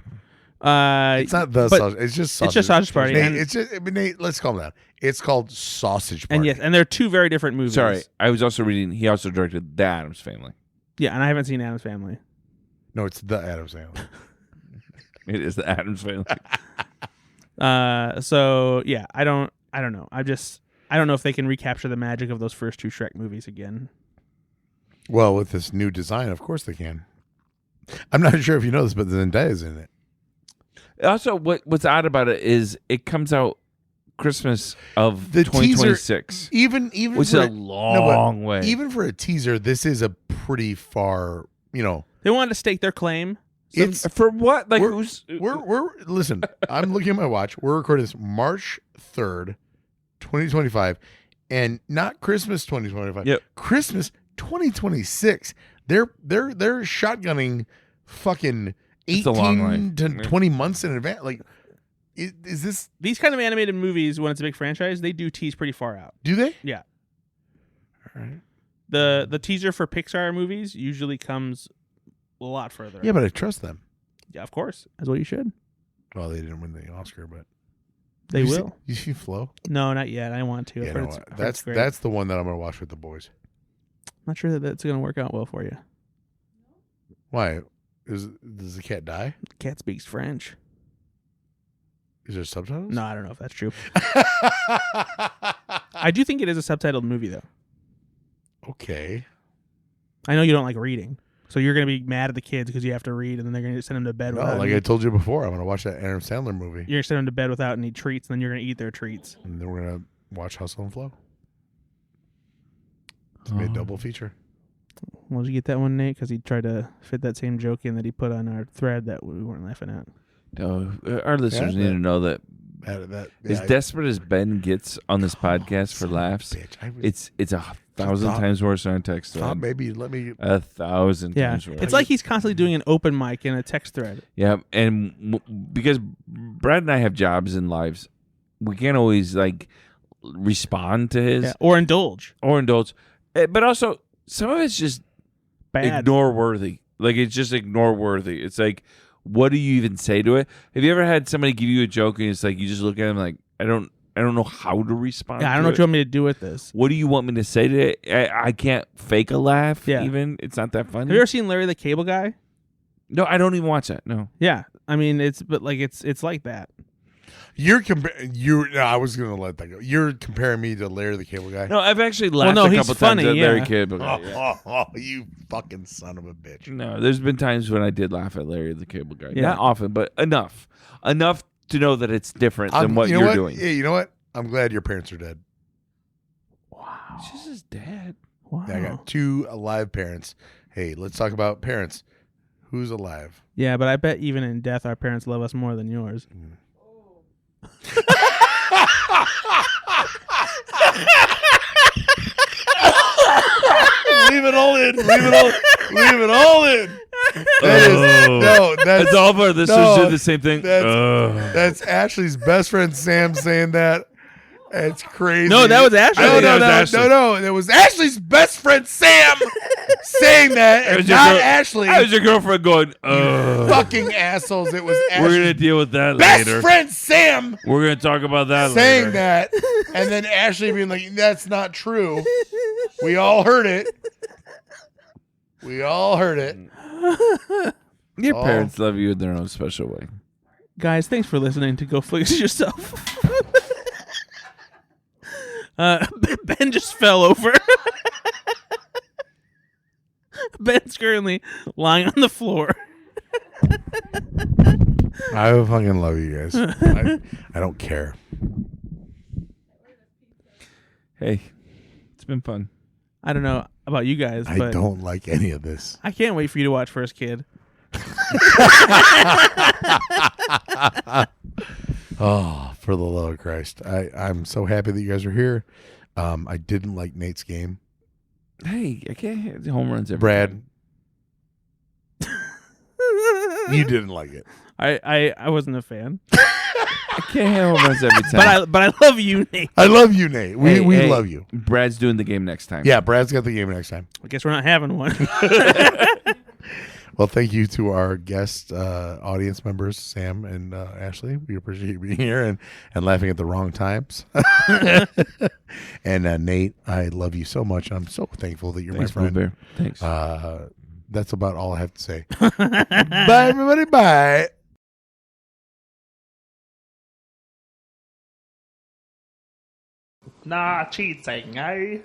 It's not the sausage. It's just sausage. It's just Sausage Party. Nate, And, it's just. Nate, let's calm down. It's called Sausage Party. and yes, and they're two very different movies. Sorry, I was also reading. He also directed The Addams Family. Yeah, and I haven't seen Addams Family. No, it's the Addams Family. It is The Addams Family. So yeah, I don't know. I don't know if they can recapture the magic of those first two Shrek movies again. Well, with this new design, of course they can. I'm not sure if you know this, but Zendaya's in it. Also, what's odd about it is it comes out Christmas of The 2026. teaser, even which for is a long way. Even for a teaser, this is a pretty far. They wanted to stake their claim. It's For what? Like we're, who's? we're listen. I'm looking at my watch. We're recording this March 3rd, 2025, and not Christmas 2025. Yep. Christmas 2026. They're shotgunning fucking It's a long 18 to 20 months in advance. Like, is this? These kind of animated movies, when it's a big franchise, they do tease pretty far out. Do they? Yeah. All right. The teaser for Pixar movies usually comes a lot further. Yeah, but I trust them. Yeah, of course. That's what you should. Well, they didn't win the Oscar, but They you will. You see Flo? No, not yet. I want to. Yeah, I've heard no, it's- I've heard that's it's great. that's the one that I'm gonna watch with the boys. Not sure that that's going to work out well for you. Why? Does the cat die? Cat speaks French. Is there subtitles? No, I don't know if that's true. I do think it is a subtitled movie, though. Okay. I know you don't like reading, so you're going to be mad at the kids because you have to read, and then they're going to send them to bed. No, without like any, I told you before, I'm gonna watch that Adam Sandler movie, you're going to send them to bed without any treats, and then you're going to eat their treats. and then we're gonna watch Hustle and Flow. It's gonna be a double feature. Well, did you get that one, Nate? Because he tried to fit that same joke in that he put on our thread that we weren't laughing at. No, our listeners Yeah, need to know that That as desperate as Ben gets on this podcast for laughs, it's 1,000 Thought- times worse on our text thought thread. maybe let me. 1,000 Yeah, times worse. it's like he's constantly doing an open mic in a text thread. Yeah, and because Brad and I have jobs and lives, we can't always like respond to his Or indulge. or indulge. But also, some of it's just Bad. ignore worthy. Like it's just ignore worthy. It's like, what do you even say to it? Have you ever had somebody give you a joke and it's like you just look at them like I don't know how to respond. Yeah, I don't to know it. what you want me to do with this. What do you want me to say to it? I can't fake a laugh. Yeah. Even it's not that funny. Have you ever seen Larry the Cable Guy? No, I don't even watch that. No. Yeah, I mean it's like that. I was gonna let that go. You're comparing me to Larry the Cable Guy. No, I've actually laughed no, a he's couple funny, times at Larry yeah. Cable Guy. Yeah. You fucking son of a bitch. No, there's been times when I did laugh at Larry the Cable Guy. Yeah. Not often, but enough to know that it's different than what you know you're what? doing. Yeah, you know what? I'm glad your parents are dead. Wow. It's just his dad. Wow. I got 2 alive parents. Hey, let's talk about parents. Who's alive? Yeah, but I bet even in death our parents love us more than yours. Leave it all in. Leave it all in. That's all of our listeners do the same thing. That's Ashley's best friend Sam saying that. It's crazy. No, that was Ashley. No, That was Ashley. no. It was Ashley's best friend Sam saying that, and was your not girl- Ashley. How's your girlfriend going? Fucking assholes. It was We're gonna Ashley's deal with that best later. friend Sam We're gonna talk about that saying later. that, and then Ashley being like, "That's not true." We all heard it. We all heard it. Your Oh. parents love you in their own special way. Guys, thanks for listening to Go Flix Yourself. Ben just fell over. Ben's currently lying on the floor. I fucking love you guys. I don't care. Hey, it's been fun. I don't know about you guys, I but don't like any of this. I can't wait for you to watch First Kid. Oh, for the love of Christ. I'm so happy that you guys are here. I didn't like Nate's game. Hey, I can't hit home runs every Brad, time. you didn't like it. I wasn't a fan, I can't hit home runs every time. but I love you, Nate. I love you, Nate. We Hey, love you. Brad's doing the game next time. Yeah, Brad's got the game next time. I guess we're not having one. Well, thank you to our guest audience members, Sam and Ashley. We appreciate you being here and laughing at the wrong times. And Nate, I love you so much. I'm so thankful that you're Thanks, my friend. Blue Bear. Thanks. That's about all I have to say. Bye, everybody. Bye. Nah, cheating, eh?